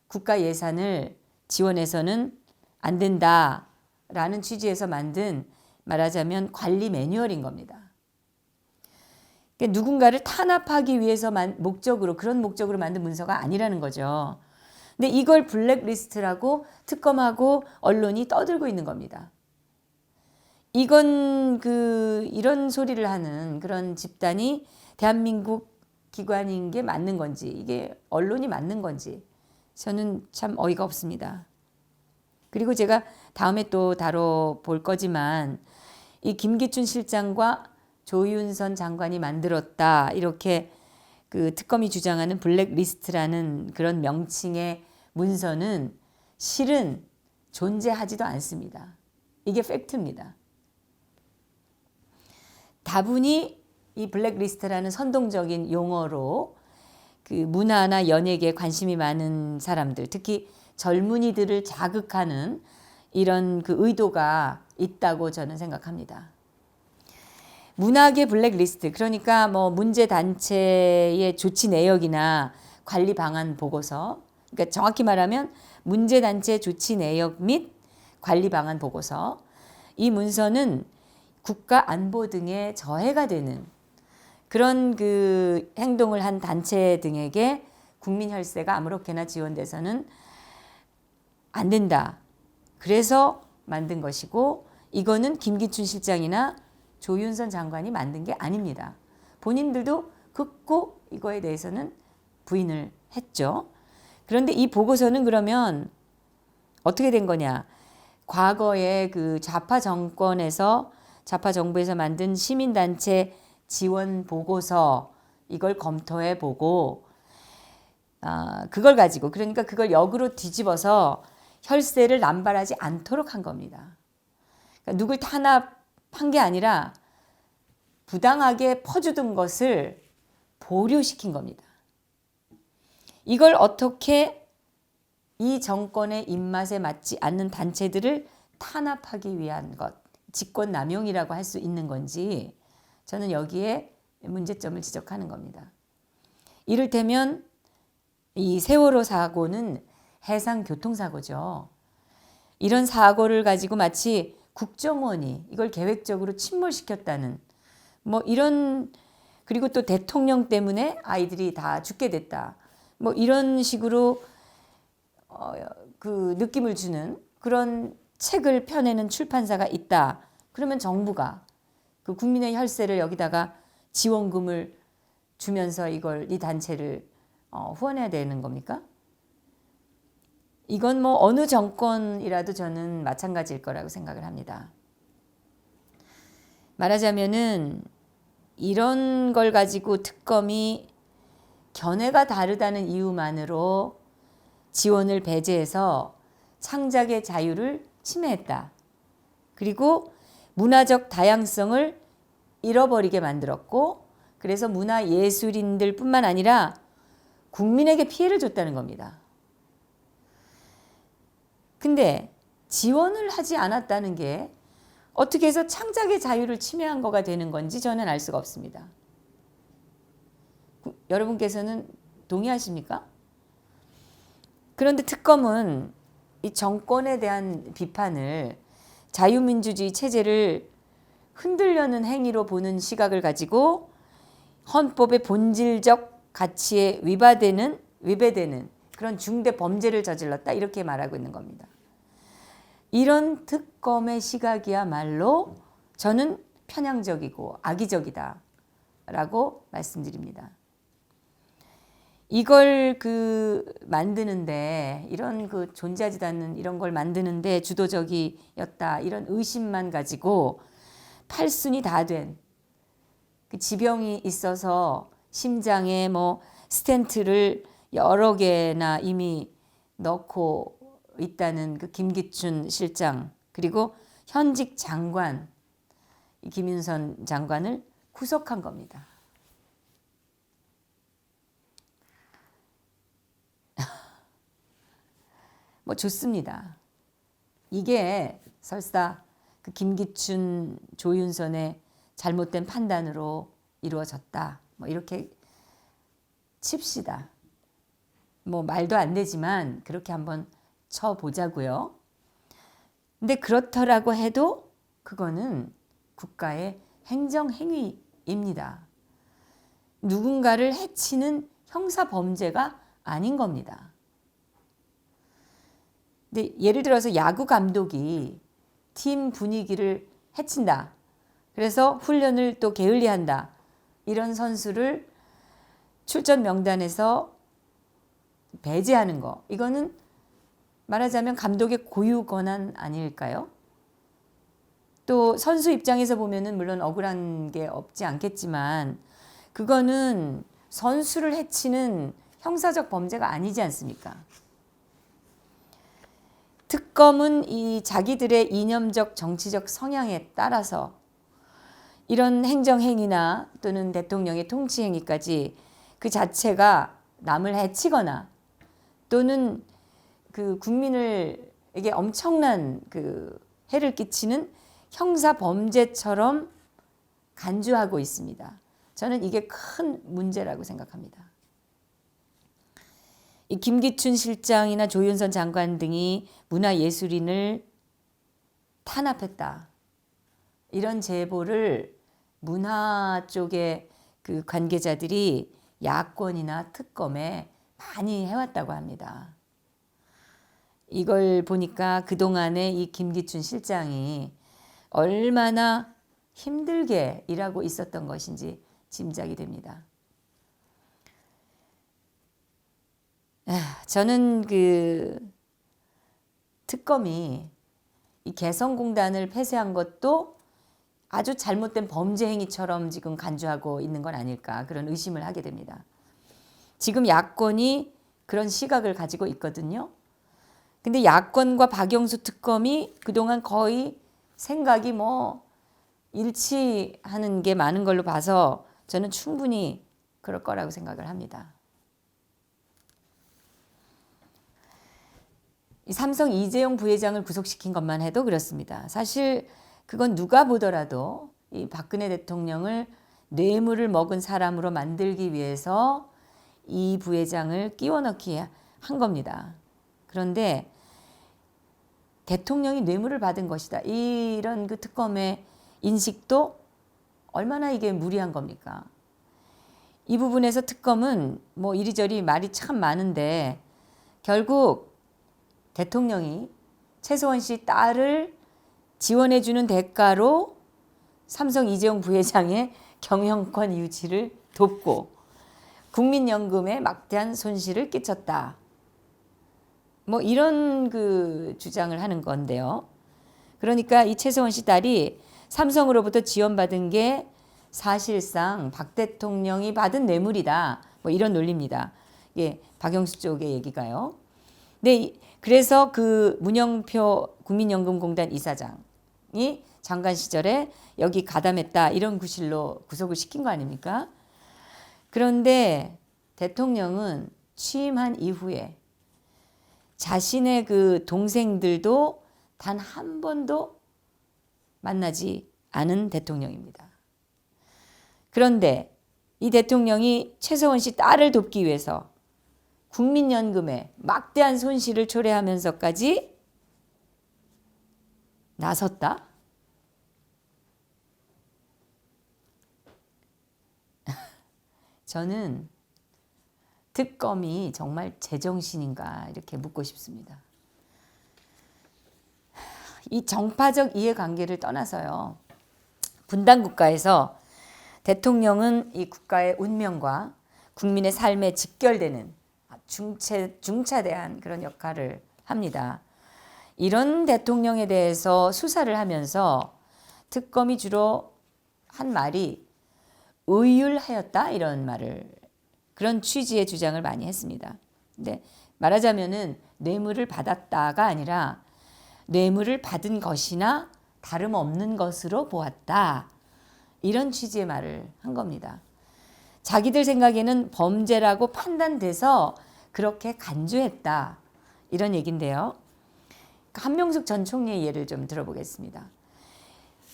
국가 예산을 지원해서는 안 된다 라는 취지에서 만든 말하자면 관리 매뉴얼인 겁니다. 그러니까 누군가를 탄압하기 위해서 그런 목적으로 만든 문서가 아니라는 거죠. 근데 이걸 블랙리스트라고 특검하고 언론이 떠들고 있는 겁니다. 이건 이런 소리를 하는 그런 집단이 대한민국 기관인 게 맞는 건지, 이게 언론이 맞는 건지 저는 참 어이가 없습니다. 그리고 제가 다음에 또 다뤄볼 거지만 이 김기춘 실장과 조윤선 장관이 만들었다, 이렇게 특검이 주장하는 블랙리스트라는 그런 명칭의 문서는 실은 존재하지도 않습니다. 이게 팩트입니다. 다분히 이 블랙리스트라는 선동적인 용어로 문화나 연예계에 관심이 많은 사람들, 특히 젊은이들을 자극하는 이런 의도가 있다고 저는 생각합니다. 문학의 블랙리스트, 그러니까 문제 단체의 조치 내역이나 관리 방안 보고서, 그러니까 정확히 말하면 문제 단체 조치 내역 및 관리 방안 보고서, 이 문서는 국가 안보 등에 저해가 되는 그런 행동을 한 단체 등에게 국민 혈세가 아무렇게나 지원돼서는 안 된다. 그래서 만든 것이고, 이거는 김기춘 실장이나 조윤선 장관이 만든 게 아닙니다. 본인들도 극구 이거에 대해서는 부인을 했죠. 그런데 이 보고서는 그러면 어떻게 된 거냐? 과거에 좌파 정부에서 만든 시민단체 지원 보고서, 이걸 검토해 보고 그걸 가지고, 그러니까 그걸 역으로 뒤집어서 혈세를 남발하지 않도록 한 겁니다. 그러니까 누굴 탄압한 게 아니라 부당하게 퍼주던 것을 보류시킨 겁니다. 이걸 어떻게 이 정권의 입맛에 맞지 않는 단체들을 탄압하기 위한 것, 직권남용이라고 할 수 있는 건지, 저는 여기에 문제점을 지적하는 겁니다. 이를테면 이 세월호 사고는 해상교통사고죠. 이런 사고를 가지고 마치 국정원이 이걸 계획적으로 침몰시켰다는 이런, 그리고 또 대통령 때문에 아이들이 다 죽게 됐다, 이런 식으로 느낌을 주는 그런 책을 펴내는 출판사가 있다. 그러면 정부가 국민의 혈세를 여기다가 지원금을 주면서 이 단체를 후원해야 되는 겁니까? 이건 어느 정권이라도 저는 마찬가지일 거라고 생각을 합니다. 말하자면은 이런 걸 가지고 특검이 견해가 다르다는 이유만으로 지원을 배제해서 창작의 자유를 침해했다. 그리고 문화적 다양성을 잃어버리게 만들었고, 그래서 문화예술인들 뿐만 아니라 국민에게 피해를 줬다는 겁니다. 근데 지원을 하지 않았다는 게 어떻게 해서 창작의 자유를 침해한 거가 되는 건지 저는 알 수가 없습니다. 여러분께서는 동의하십니까? 그런데 특검은 이 정권에 대한 비판을 자유민주주의 체제를 흔들려는 행위로 보는 시각을 가지고 헌법의 본질적 가치에 위배되는 그런 중대 범죄를 저질렀다, 이렇게 말하고 있는 겁니다. 이런 특검의 시각이야말로 저는 편향적이고 악의적이다라고 말씀드립니다. 이걸 만드는데, 이런 존재하지도 않는 이런 걸 만드는데 주도적이었다, 이런 의심만 가지고 팔순이 다 된 지병이 있어서 심장에 스텐트를 여러 개나 이미 넣고 있다는 김기춘 실장, 그리고 현직 장관 김윤선 장관을 구속한 겁니다. 좋습니다. 이게 설사 김기춘, 조윤선의 잘못된 판단으로 이루어졌다, 이렇게 칩시다. 말도 안 되지만 그렇게 한번 쳐보자고요. 근데 그렇더라고 해도 그거는 국가의 행정행위입니다. 누군가를 해치는 형사범죄가 아닌 겁니다. 근데 예를 들어서 야구 감독이 팀 분위기를 해친다. 그래서 훈련을 또 게을리한다. 이런 선수를 출전 명단에서 배제하는 거. 이거는 말하자면 감독의 고유 권한 아닐까요? 또 선수 입장에서 보면은 물론 억울한 게 없지 않겠지만 그거는 선수를 해치는 형사적 범죄가 아니지 않습니까? 특검은 이 자기들의 이념적 정치적 성향에 따라서 이런 행정행위나 또는 대통령의 통치행위까지 그 자체가 남을 해치거나 또는 그 국민에게 엄청난 그 해를 끼치는 형사 범죄처럼 간주하고 있습니다. 저는 이게 큰 문제라고 생각합니다. 이 김기춘 실장이나 조윤선 장관 등이 문화예술인을 탄압했다. 이런 제보를 문화 쪽의 그 관계자들이 야권이나 특검에 많이 해왔다고 합니다. 이걸 보니까 그동안에 이 김기춘 실장이 얼마나 힘들게 일하고 있었던 것인지 짐작이 됩니다. 저는 그 특검이 이 개성공단을 폐쇄한 것도 아주 잘못된 범죄 행위처럼 지금 간주하고 있는 건 아닐까 그런 의심을 하게 됩니다. 지금 야권이 그런 시각을 가지고 있거든요. 근데 야권과 박영수 특검이 그동안 거의 생각이 뭐 일치하는 게 많은 걸로 봐서 저는 충분히 그럴 거라고 생각을 합니다. 이 삼성 이재용 부회장을 구속시킨 것만 해도 그렇습니다. 사실 그건 누가 보더라도 이 박근혜 대통령을 뇌물을 먹은 사람으로 만들기 위해서 이 부회장을 끼워 넣기 한 겁니다. 그런데 대통령이 뇌물을 받은 것이다. 이런 그 특검의 인식도 얼마나 이게 무리한 겁니까? 이 부분에서 특검은 뭐 이리저리 말이 참 많은데 결국 대통령이 최소원 씨 딸을 지원해주는 대가로 삼성 이재용 부회장의 경영권 유지를 돕고 국민연금에 막대한 손실을 끼쳤다. 뭐 이런 그 주장을 하는 건데요. 그러니까 이 최소원 씨 딸이 삼성으로부터 지원받은 게 사실상 박 대통령이 받은 뇌물이다. 뭐 이런 논리입니다. 예, 박영수 쪽의 얘기가요. 네, 그래서 그 문영표 국민연금공단 이사장이 장관 시절에 여기 가담했다 이런 구실로 구속을 시킨 거 아닙니까? 그런데 대통령은 취임한 이후에 자신의 그 동생들도 단 한 번도 만나지 않은 대통령입니다. 그런데 이 대통령이 최서원 씨 딸을 돕기 위해서 국민연금에 막대한 손실을 초래하면서까지 나섰다? 저는 특검이 정말 제정신인가 이렇게 묻고 싶습니다. 이 정파적 이해관계를 떠나서요. 분단국가에서 대통령은 이 국가의 운명과 국민의 삶에 직결되는 중차대한 그런 역할을 합니다. 이런 대통령에 대해서 수사를 하면서 특검이 주로 한 말이 의율하였다 이런 말을 그런 취지의 주장을 많이 했습니다. 근데 말하자면은 뇌물을 받았다가 아니라 뇌물을 받은 것이나 다름없는 것으로 보았다. 이런 취지의 말을 한 겁니다. 자기들 생각에는 범죄라고 판단돼서 그렇게 간주했다. 이런 얘기인데요. 한명숙 전 총리의 예를 좀 들어보겠습니다.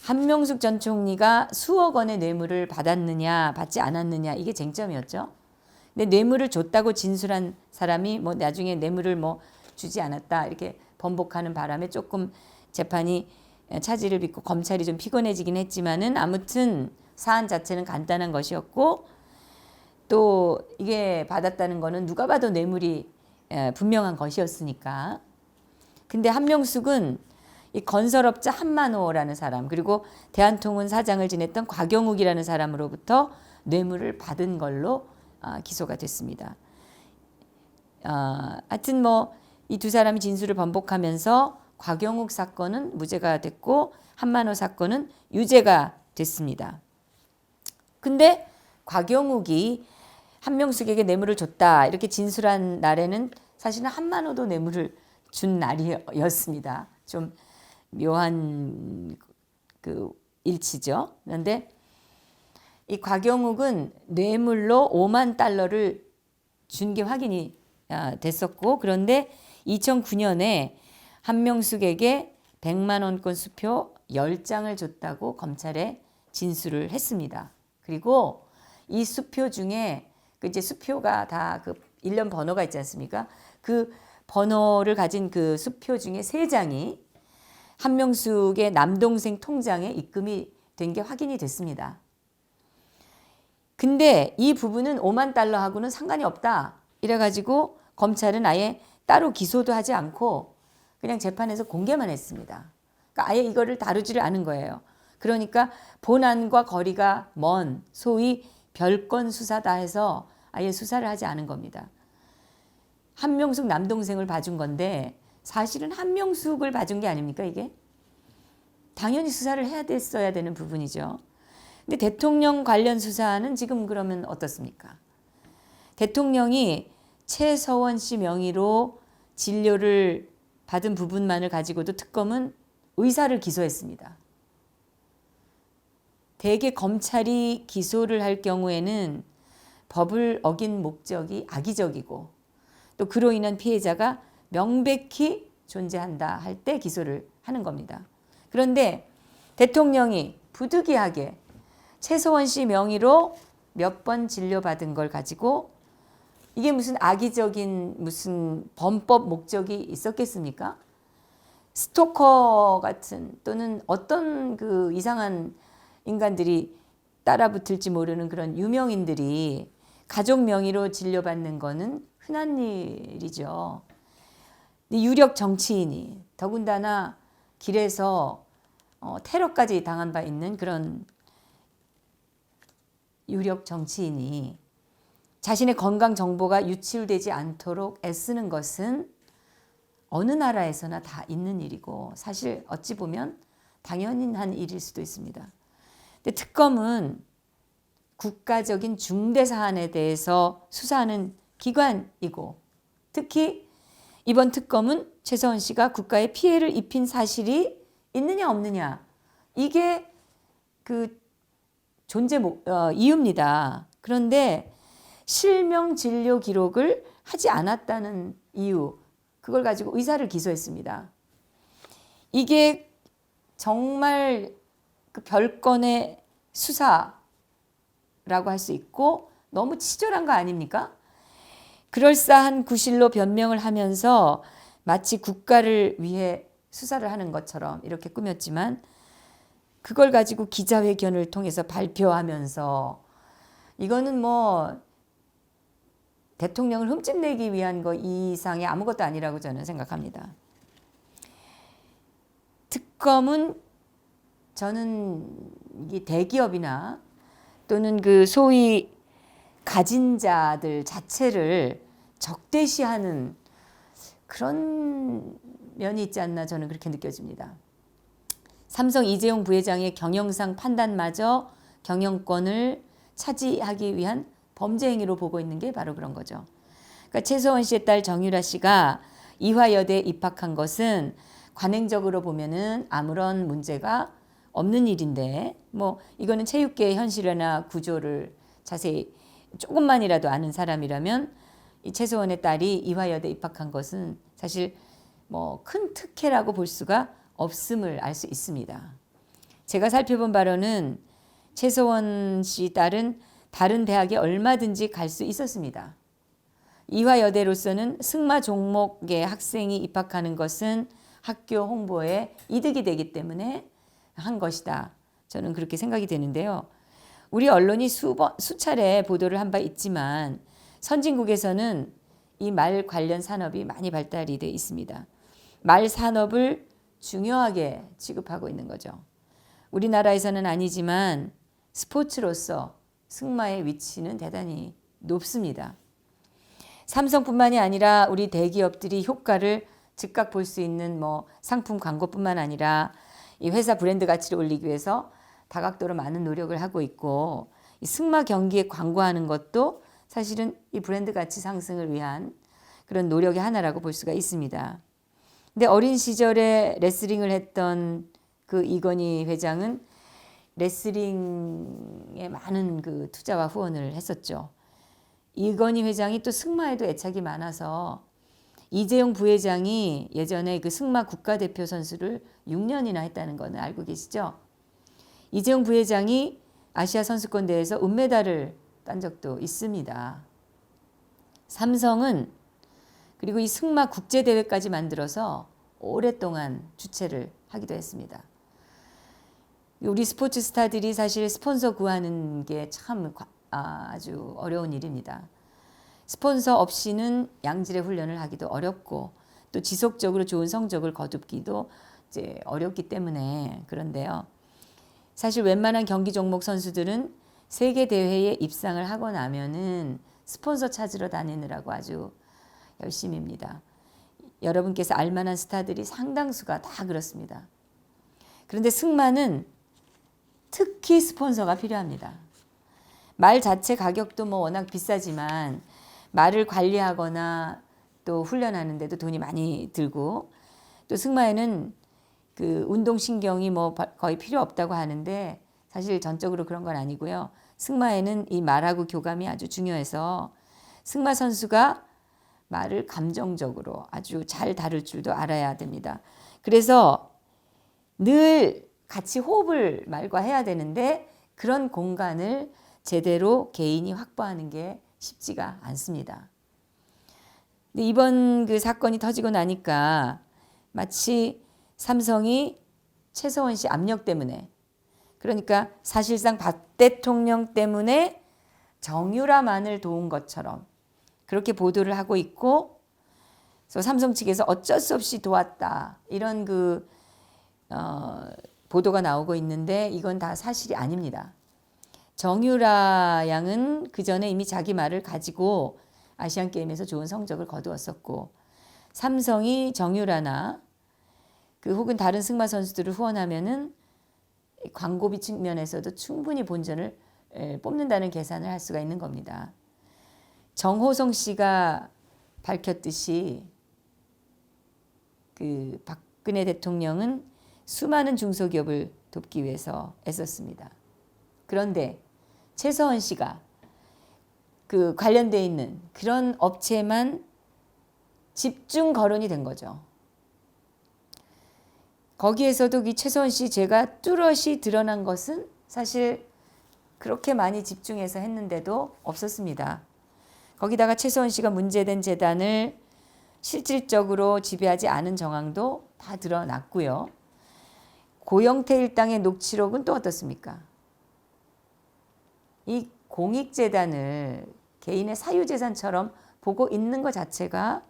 한명숙 전 총리가 수억 원의 뇌물을 받았느냐 받지 않았느냐 이게 쟁점이었죠. 근데 뇌물을 줬다고 진술한 사람이 뭐 나중에 뇌물을 뭐 주지 않았다 이렇게 번복하는 바람에 조금 재판이 차질을 빚고 검찰이 좀 피곤해지긴 했지만은 아무튼 사안 자체는 간단한 것이었고 또 이게 받았다는 거는 누가 봐도 뇌물이 분명한 것이었으니까. 근데 한명숙은 이 건설업자 한만호라는 사람 그리고 대한통운 사장을 지냈던 곽영욱이라는 사람으로부터 뇌물을 받은 걸로 기소가 됐습니다. 하여튼 뭐 이 두 사람이 진술을 번복하면서 곽영욱 사건은 무죄가 됐고 한만호 사건은 유죄가 됐습니다. 근데 곽영욱이 한명숙에게 뇌물을 줬다 이렇게 진술한 날에는 사실은 한만호도 뇌물을 준 날이었습니다. 좀 묘한 그 일치죠. 그런데 이 곽영욱은 뇌물로 5만 달러를 준 게 확인이 됐었고 그런데 2009년에 한명숙에게 100만 원권 수표 10장을 줬다고 검찰에 진술을 했습니다. 그리고 이 수표 중에 그 이제 수표가 다 그 일련 번호가 있지 않습니까? 그 번호를 가진 그 수표 중에 3장이 한명숙의 남동생 통장에 입금이 된 게 확인이 됐습니다. 근데 이 부분은 5만 달러하고는 상관이 없다. 이래가지고 검찰은 아예 따로 기소도 하지 않고 그냥 재판에서 공개만 했습니다. 그러니까 아예 이거를 다루지를 않은 거예요. 그러니까 본안과 거리가 먼 소위 별건 수사다 해서 아예 수사를 하지 않은 겁니다. 한명숙 남동생을 봐준 건데 사실은 한명숙을 봐준 게 아닙니까 이게? 당연히 수사를 해야 됐어야 되는 부분이죠. 근데 대통령 관련 수사는 지금 그러면 어떻습니까? 대통령이 최서원 씨 명의로 진료를 받은 부분만을 가지고도 특검은 의사를 기소했습니다. 대개 검찰이 기소를 할 경우에는 법을 어긴 목적이 악의적이고 또 그로 인한 피해자가 명백히 존재한다 할 때 기소를 하는 겁니다. 그런데 대통령이 부득이하게 최서원 씨 명의로 몇 번 진료받은 걸 가지고 이게 무슨 악의적인 무슨 범법 목적이 있었겠습니까? 스토커 같은 또는 어떤 그 이상한 인간들이 따라붙을지 모르는 그런 유명인들이 가족 명의로 진료받는 거는 흔한 일이죠. 유력 정치인이 더군다나 길에서 테러까지 당한 바 있는 그런 유력 정치인이 자신의 건강 정보가 유출되지 않도록 애쓰는 것은 어느 나라에서나 다 있는 일이고 사실 어찌 보면 당연한 일일 수도 있습니다. 근데 특검은 국가적인 중대 사안에 대해서 수사하는 기관이고 특히 이번 특검은 최서원 씨가 국가에 피해를 입힌 사실이 있느냐 없느냐 이게 그 존재 이유입니다. 그런데 실명 진료 기록을 하지 않았다는 이유 그걸 가지고 의사를 기소했습니다. 이게 정말 그 별건의 수사라고 할 수 있고 너무 치졸한 거 아닙니까? 그럴싸한 구실로 변명을 하면서 마치 국가를 위해 수사를 하는 것처럼 이렇게 꾸몄지만 그걸 가지고 기자회견을 통해서 발표하면서 이거는 뭐 대통령을 흠집내기 위한 거 이상의 아무것도 아니라고 저는 생각합니다. 특검은 저는 이 대기업이나 또는 그 소위 가진 자들 자체를 적대시하는 그런 면이 있지 않나 저는 그렇게 느껴집니다. 삼성 이재용 부회장의 경영상 판단마저 경영권을 차지하기 위한 범죄 행위로 보고 있는 게 바로 그런 거죠. 그러니까 최서원 씨의 딸 정유라 씨가 이화여대에 입학한 것은 관행적으로 보면은 아무런 문제가 없는 일인데 뭐 이거는 체육계의 현실이나 구조를 자세히 조금만이라도 아는 사람이라면 이 최서원의 딸이 이화여대에 입학한 것은 사실 뭐 큰 특혜라고 볼 수가 없음을 알 수 있습니다. 제가 살펴본 바로는 최서원 씨 딸은 다른 대학에 얼마든지 갈 수 있었습니다. 이화여대로서는 승마 종목의 학생이 입학하는 것은 학교 홍보에 이득이 되기 때문에 한 것이다. 저는 그렇게 생각이 되는데요. 우리 언론이 수차례 보도를 한 바 있지만 선진국에서는 이 말 관련 산업이 많이 발달이 돼 있습니다. 말 산업을 중요하게 취급하고 있는 거죠. 우리나라에서는 아니지만 스포츠로서 승마의 위치는 대단히 높습니다. 삼성뿐만이 아니라 우리 대기업들이 효과를 즉각 볼 수 있는 상품 광고뿐만 아니라 이 회사 브랜드 가치를 올리기 위해서 다각도로 많은 노력을 하고 있고, 이 승마 경기에 광고하는 것도 사실은 이 브랜드 가치 상승을 위한 그런 노력의 하나라고 볼 수가 있습니다. 근데 어린 시절에 레슬링을 했던 그 이건희 회장은 레슬링에 많은 그 투자와 후원을 했었죠. 이건희 회장이 또 승마에도 애착이 많아서 이재용 부회장이 예전에 그 승마 국가대표 선수를 6년이나 했다는 거는 알고 계시죠? 이재용 부회장이 아시아 선수권 대회에서 은메달을 딴 적도 있습니다. 삼성은 그리고 이 승마 국제대회까지 만들어서 오랫동안 주최를 하기도 했습니다. 우리 스포츠 스타들이 사실 스폰서 구하는 게 참 아주 어려운 일입니다. 스폰서 없이는 양질의 훈련을 하기도 어렵고 또 지속적으로 좋은 성적을 거두기도 이제 어렵기 때문에 그런데요. 사실 웬만한 경기 종목 선수들은 세계 대회에 입상을 하고 나면은 스폰서 찾으러 다니느라고 아주 열심입니다. 여러분께서 알만한 스타들이 상당수가 다 그렇습니다. 그런데 승마는 특히 스폰서가 필요합니다. 말 자체 가격도 워낙 비싸지만 말을 관리하거나 또 훈련하는데도 돈이 많이 들고, 또 승마에는 그 운동신경이 거의 필요 없다고 하는데 사실 전적으로 그런 건 아니고요. 승마에는 이 말하고 교감이 아주 중요해서 승마 선수가 말을 감정적으로 아주 잘 다룰 줄도 알아야 됩니다. 그래서 늘 같이 호흡을 말과 해야 되는데 그런 공간을 제대로 개인이 확보하는 게 쉽지가 않습니다. 근데 이번 그 사건이 터지고 나니까 마치 삼성이 최서원 씨 압력 때문에, 그러니까 사실상 박 대통령 때문에 정유라만을 도운 것처럼 그렇게 보도를 하고 있고, 그래서 삼성 측에서 어쩔 수 없이 도왔다 이런 보도가 나오고 있는데 이건 다 사실이 아닙니다. 정유라 양은 그 전에 이미 자기 말을 가지고 아시안 게임에서 좋은 성적을 거두었었고, 삼성이 정유라나 혹은 다른 승마 선수들을 후원하면은 광고비 측면에서도 충분히 본전을 뽑는다는 계산을 할 수가 있는 겁니다. 정호성 씨가 밝혔듯이 그 박근혜 대통령은 수많은 중소기업을 돕기 위해서 애썼습니다. 그런데 최서원 씨가 그 관련돼 있는 그런 업체만 집중 거론이 된 거죠. 거기에서도 이 최서원 씨 죄가 뚜렷이 드러난 것은 사실 그렇게 많이 집중해서 했는데도 없었습니다. 거기다가 최서원 씨가 문제된 재단을 실질적으로 지배하지 않은 정황도 다 드러났고요. 고영태 일당의 녹취록은 또 어떻습니까? 이 공익재단을 개인의 사유재산처럼 보고 있는 것 자체가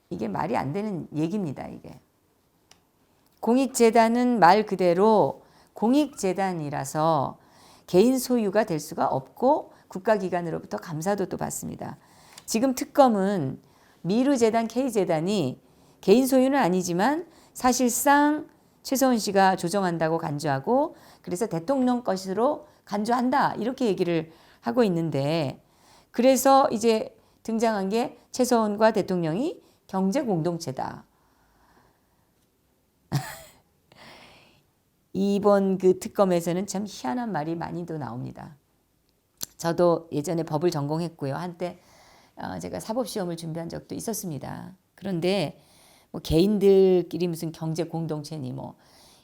이게 말이 안 되는 얘기입니다. 이게 공익재단은 말 그대로 공익재단이라서 개인 소유가 될 수가 없고 국가기관으로부터 감사도 또 받습니다. 지금 특검은 미르재단, K재단이 개인 소유는 아니지만 사실상 최서원 씨가 조정한다고 간주하고 그래서 대통령 것으로 간주한다 이렇게 얘기를 하고 있는데, 그래서 이제 등장한 게 최서원과 대통령이 경제공동체다. 이번 그 특검에서는 참 희한한 말이 많이도 나옵니다. 저도 예전에 법을 전공했고요. 한때 제가 사법시험을 준비한 적도 있었습니다. 그런데 개인들끼리 무슨 경제공동체니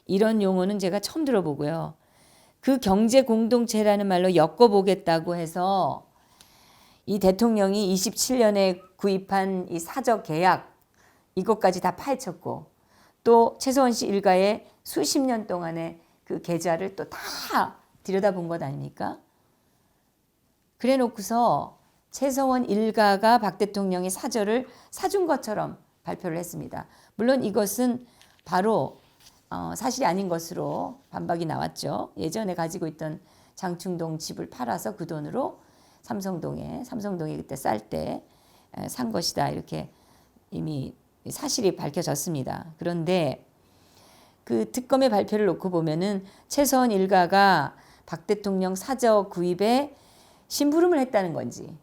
이런 용어는 제가 처음 들어보고요. 그 경제공동체라는 말로 엮어보겠다고 해서 이 대통령이 27년에 구입한 이 사적 계약 이것까지 다 파헤쳤고, 또 최서원 씨 일가의 수십 년 동안의 그 계좌를 또 다 들여다본 것 아닙니까? 그래 놓고서 최서원 일가가 박 대통령의 사절을 사준 것처럼 발표를 했습니다. 물론 이것은 바로 사실이 아닌 것으로 반박이 나왔죠. 예전에 가지고 있던 장충동 집을 팔아서 그 돈으로 삼성동에 그때 쌀 때 산 것이다, 이렇게 이미 사실이 밝혀졌습니다. 그런데 그 특검의 발표를 놓고 보면은 최서원 일가가 박 대통령 사저 구입에 심부름을 했다는 건지,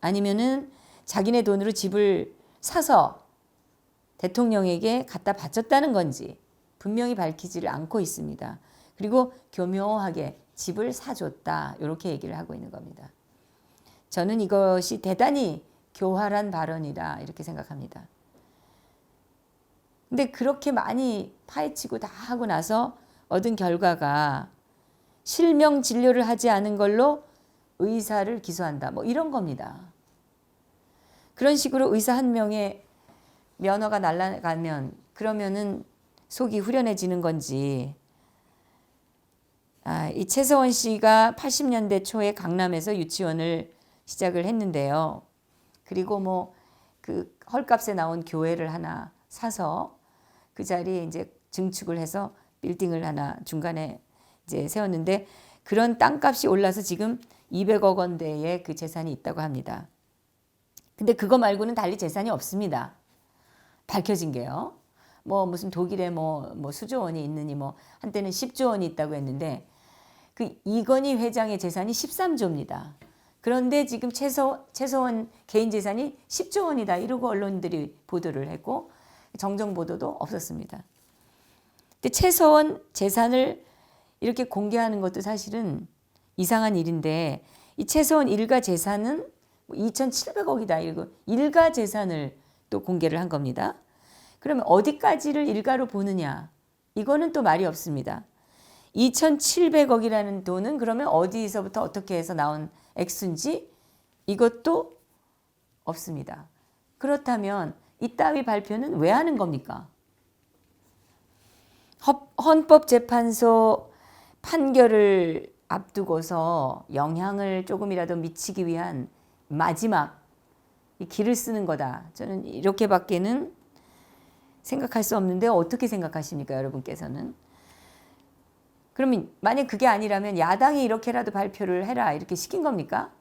아니면은 자기네 돈으로 집을 사서 대통령에게 갖다 바쳤다는 건지 분명히 밝히지를 않고 있습니다. 그리고 교묘하게 집을 사줬다, 이렇게 얘기를 하고 있는 겁니다. 저는 이것이 대단히 교활한 발언이다, 이렇게 생각합니다. 근데 그렇게 많이 파헤치고 다 하고 나서 얻은 결과가 실명 진료를 하지 않은 걸로 의사를 기소한다, 뭐 이런 겁니다. 그런 식으로 의사 한 명의 면허가 날아가면 그러면은 속이 후련해지는 건지. 이 최서원 씨가 80년대 초에 강남에서 유치원을 시작을 했는데요. 그리고 뭐 그 헐값에 나온 교회를 하나 사서 그 자리에 이제 증축을 해서 빌딩을 하나 중간에 이제 세웠는데, 그런 땅값이 올라서 지금 200억 원대의 그 재산이 있다고 합니다. 근데 그거 말고는 달리 재산이 없습니다. 밝혀진 게요. 뭐 무슨 독일에 뭐 수조 원이 있느니, 뭐 한때는 10조 원이 있다고 했는데 그 이건희 회장의 재산이 13조입니다. 그런데 지금 최서원 개인 재산이 10조 원이다, 이러고 언론들이 보도를 했고 정정 보도도 없었습니다. 근데 최서원 재산을 이렇게 공개하는 것도 사실은 이상한 일인데, 이 최서원 일가 재산은 2,700억이다, 이거 일가 재산을 또 공개를 한 겁니다. 그러면 어디까지를 일가로 보느냐, 이거는 또 말이 없습니다. 2,700억이라는 돈은 그러면 어디서부터 어떻게 해서 나온 액수인지 이것도 없습니다. 그렇다면 이따위 발표는 왜 하는 겁니까? 헌법재판소 판결을 앞두고서 영향을 조금이라도 미치기 위한 마지막 길을 쓰는 거다, 저는 이렇게밖에는 생각할 수 없는데, 어떻게 생각하십니까, 여러분께서는? 그러면 만약 그게 아니라면 야당이 이렇게라도 발표를 해라, 이렇게 시킨 겁니까?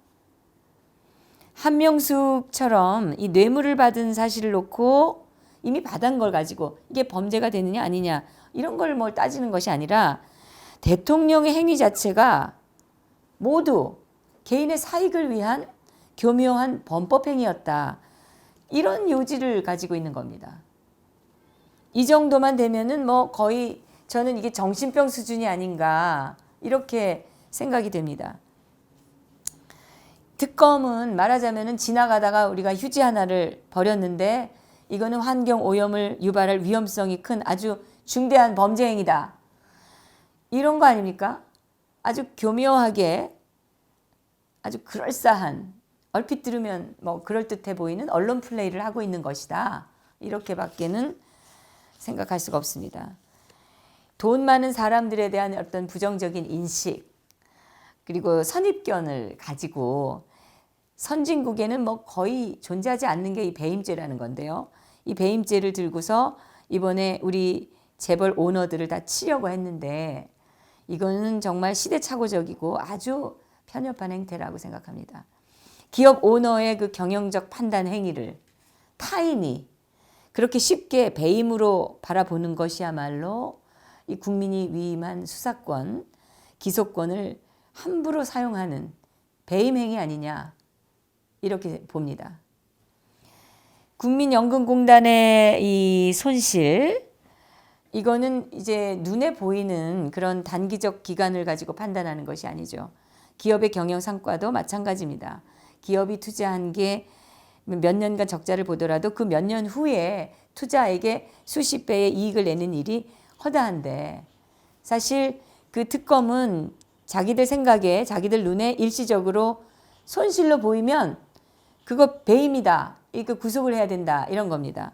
한명숙처럼 이 뇌물을 받은 사실을 놓고 이미 받은 걸 가지고 이게 범죄가 되느냐 아니냐, 이런 걸 뭘 따지는 것이 아니라 대통령의 행위 자체가 모두 개인의 사익을 위한 교묘한 범법 행위였다, 이런 요지를 가지고 있는 겁니다. 이 정도만 되면은 뭐 거의 저는 이게 정신병 수준이 아닌가, 이렇게 생각이 됩니다. 특검은 말하자면은 지나가다가 우리가 휴지 하나를 버렸는데 이거는 환경 오염을 유발할 위험성이 큰 아주 중대한 범죄 행위다, 이런 거 아닙니까? 아주 교묘하게, 아주 그럴싸한, 얼핏 들으면 뭐 그럴듯해 보이는 언론 플레이를 하고 있는 것이다, 이렇게밖에는 생각할 수가 없습니다. 돈 많은 사람들에 대한 어떤 부정적인 인식, 그리고 선입견을 가지고 선진국에는 뭐 거의 존재하지 않는 게 이 배임죄라는 건데요. 이 배임죄를 들고서 이번에 우리 재벌 오너들을 다 치려고 했는데, 이거는 정말 시대착오적이고 아주 편협한 행태라고 생각합니다. 기업 오너의 그 경영적 판단 행위를 타인이 그렇게 쉽게 배임으로 바라보는 것이야말로 이 국민이 위임한 수사권, 기소권을 함부로 사용하는 배임 행위 아니냐, 이렇게 봅니다. 국민연금공단의 이 손실, 이거는 이제 눈에 보이는 그런 단기적 기간을 가지고 판단하는 것이 아니죠. 기업의 경영 성과도 마찬가지입니다. 기업이 투자한 게 몇 년간 적자를 보더라도 그 몇 년 후에 투자에게 수십 배의 이익을 내는 일이 허다한데, 사실 그 특검은 자기들 생각에, 자기들 눈에 일시적으로 손실로 보이면 그거 배임이다, 이거 구속을 해야 된다, 이런 겁니다.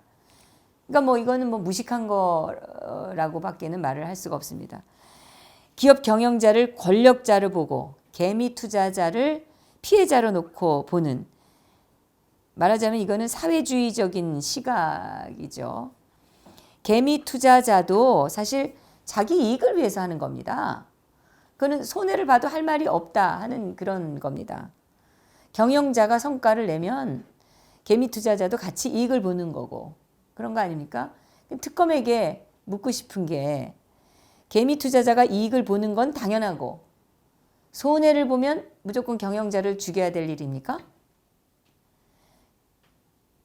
그러니까 뭐 이거는 뭐 무식한 거라고밖에는 말을 할 수가 없습니다. 기업 경영자를 권력자로 보고 개미 투자자를 피해자로 놓고 보는, 말하자면 이거는 사회주의적인 시각이죠. 개미 투자자도 사실 자기 이익을 위해서 하는 겁니다. 그거는 손해를 봐도 할 말이 없다 하는 그런 겁니다. 경영자가 성과를 내면 개미 투자자도 같이 이익을 보는 거고 그런 거 아닙니까? 특검에게 묻고 싶은 게, 개미 투자자가 이익을 보는 건 당연하고 손해를 보면 무조건 경영자를 죽여야 될 일입니까?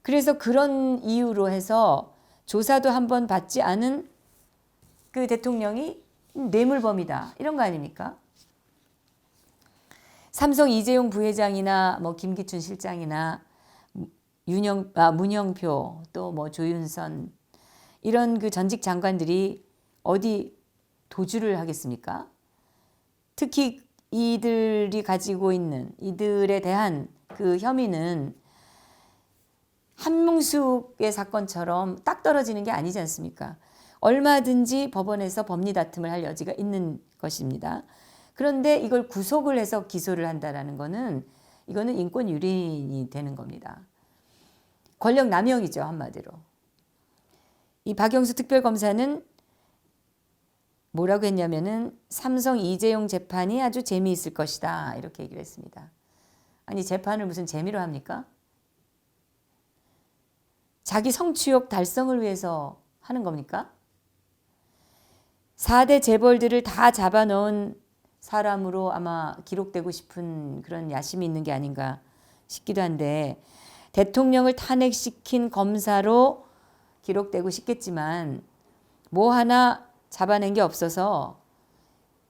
그래서 그런 이유로 해서 조사도 한번 받지 않은 그 대통령이 뇌물범이다 이런 거 아닙니까? 삼성 이재용 부회장이나 뭐 김기춘 실장이나 문영표 또 뭐 조윤선 이런 그 전직 장관들이 어디 도주를 하겠습니까? 특히 이들이 가지고 있는 이들에 대한 그 혐의는 한명숙의 사건처럼 딱 떨어지는 게 아니지 않습니까? 얼마든지 법원에서 법리 다툼을 할 여지가 있는 것입니다. 그런데 이걸 구속을 해서 기소를 한다라는 거는 이거는 인권 유린이 되는 겁니다. 권력 남용이죠, 한마디로. 이 박영수 특별검사는 뭐라고 했냐면은 삼성 이재용 재판이 아주 재미있을 것이다 이렇게 얘기를 했습니다. 아니, 재판을 무슨 재미로 합니까? 자기 성취욕 달성을 위해서 하는 겁니까? 4대 재벌들을 다 잡아넣은 사람으로 아마 기록되고 싶은 그런 야심이 있는 게 아닌가 싶기도 한데, 대통령을 탄핵시킨 검사로 기록되고 싶겠지만 뭐 하나 잡아낸 게 없어서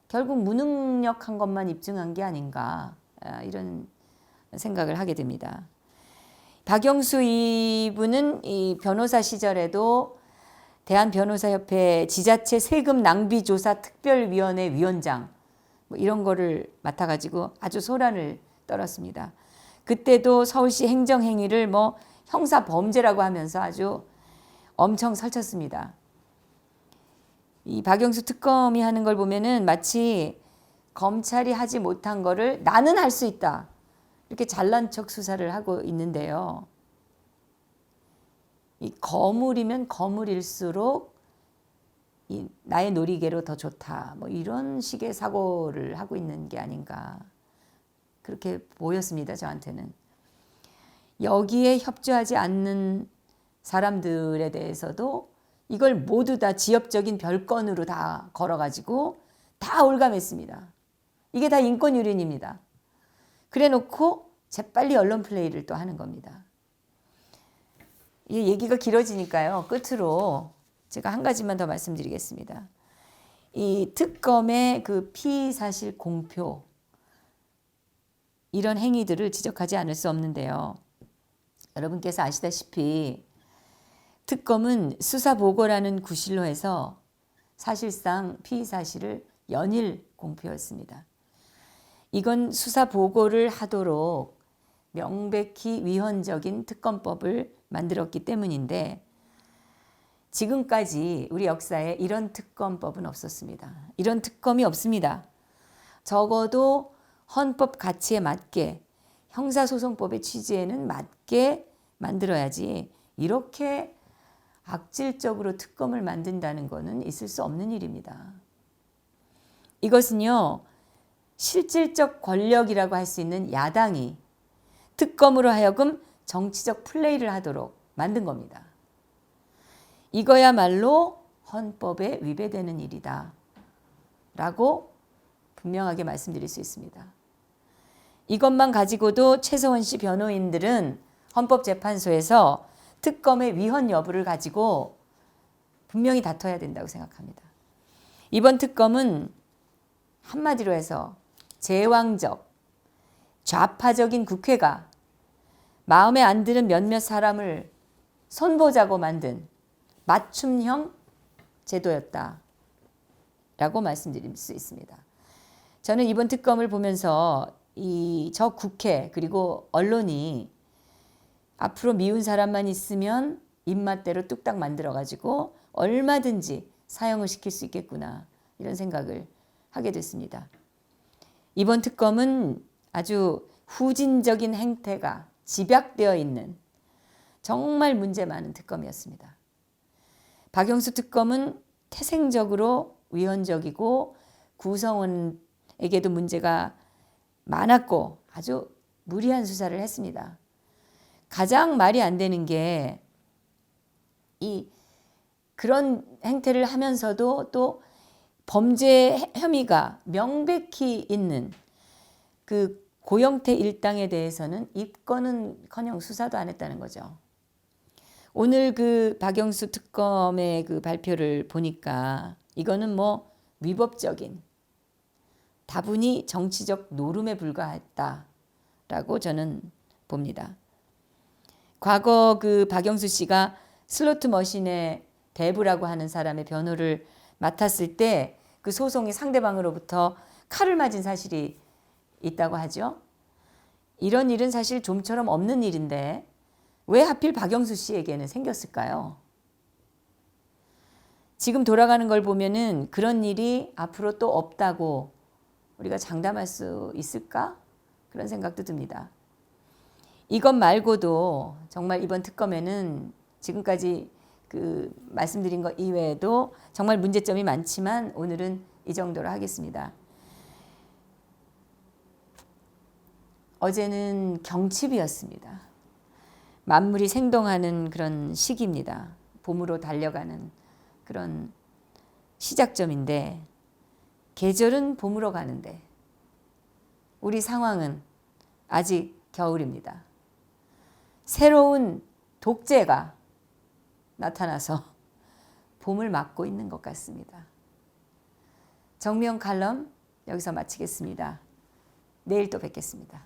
결국 무능력한 것만 입증한 게 아닌가, 이런 생각을 하게 됩니다. 박영수 이분은 이 변호사 시절에도 대한변호사협회 지자체 세금 낭비 조사 특별위원회 위원장 뭐 이런 거를 맡아가지고 아주 소란을 떨었습니다. 그때도 서울시 행정행위를 뭐 형사 범죄라고 하면서 아주 엄청 설쳤습니다. 이 박영수 특검이 하는 걸 보면은 마치 검찰이 하지 못한 거를 나는 할 수 있다 이렇게 잘난 척 수사를 하고 있는데요. 이 거물이면 거물일수록 이 나의 놀이개로 더 좋다 뭐 이런 식의 사고를 하고 있는 게 아닌가 그렇게 보였습니다, 저한테는. 여기에 협조하지 않는 사람들에 대해서도 이걸 모두 다 지엽적인 별건으로 다 걸어가지고 다 올감했습니다. 이게 다 인권유린입니다. 그래 놓고 재빨리 언론 플레이를 또 하는 겁니다. 이 얘기가 길어지니까요, 끝으로 제가 한 가지만 더 말씀드리겠습니다. 이 특검의 그 피의사실 공표, 이런 행위들을 지적하지 않을 수 없는데요. 여러분께서 아시다시피 특검은 수사보고라는 구실로 해서 사실상 피의사실을 연일 공표했습니다. 이건 수사보고를 하도록 명백히 위헌적인 특검법을 만들었기 때문인데, 지금까지 우리 역사에 이런 특검법은 없었습니다. 이런 특검이 없습니다. 적어도 헌법 가치에 맞게, 형사소송법의 취지에는 맞게 만들어야지 이렇게 악질적으로 특검을 만든다는 것은 있을 수 없는 일입니다. 이것은요, 실질적 권력이라고 할 수 있는 야당이 특검으로 하여금 정치적 플레이를 하도록 만든 겁니다. 이거야말로 헌법에 위배되는 일이다 라고 분명하게 말씀드릴 수 있습니다. 이것만 가지고도 최서원 씨 변호인들은 헌법재판소에서 특검의 위헌 여부를 가지고 분명히 다퉈야 된다고 생각합니다. 이번 특검은 한마디로 해서 제왕적, 좌파적인 국회가 마음에 안 드는 몇몇 사람을 손보자고 만든 맞춤형 제도였다라고 말씀드릴 수 있습니다. 저는 이번 특검을 보면서 저 국회 그리고 언론이 앞으로 미운 사람만 있으면 입맛대로 뚝딱 만들어가지고 얼마든지 사용을 시킬 수 있겠구나 이런 생각을 하게 됐습니다. 이번 특검은 아주 후진적인 행태가 집약되어 있는 정말 문제 많은 특검이었습니다. 박영수 특검은 태생적으로 위헌적이고 구성원에게도 문제가 많았고 아주 무리한 수사를 했습니다. 가장 말이 안 되는 게 그런 행태를 하면서도 또 범죄 혐의가 명백히 있는 그 고영태 일당에 대해서는 입건은커녕 수사도 안 했다는 거죠. 오늘 그 박영수 특검의 그 발표를 보니까 이거는 뭐 위법적인 다분히 정치적 노름에 불과했다라고 저는 봅니다. 과거 그 박영수 씨가 슬로트 머신의 대부라고 하는 사람의 변호를 맡았을 때 그 소송이 상대방으로부터 칼을 맞은 사실이 있다고 하죠. 이런 일은 사실 좀처럼 없는 일인데 왜 하필 박영수 씨에게는 생겼을까요? 지금 돌아가는 걸 보면은 그런 일이 앞으로 또 없다고 우리가 장담할 수 있을까? 그런 생각도 듭니다. 이것 말고도 정말 이번 특검에는 지금까지 그 말씀드린 것 이외에도 정말 문제점이 많지만 오늘은 이 정도로 하겠습니다. 어제는 경칩이었습니다. 만물이 생동하는 그런 시기입니다. 봄으로 달려가는 그런 시작점인데 계절은 봄으로 가는데 우리 상황은 아직 겨울입니다. 새로운 독재가 나타나서 봄을 맞고 있는 것 같습니다. 정미영 칼럼 여기서 마치겠습니다. 내일 또 뵙겠습니다.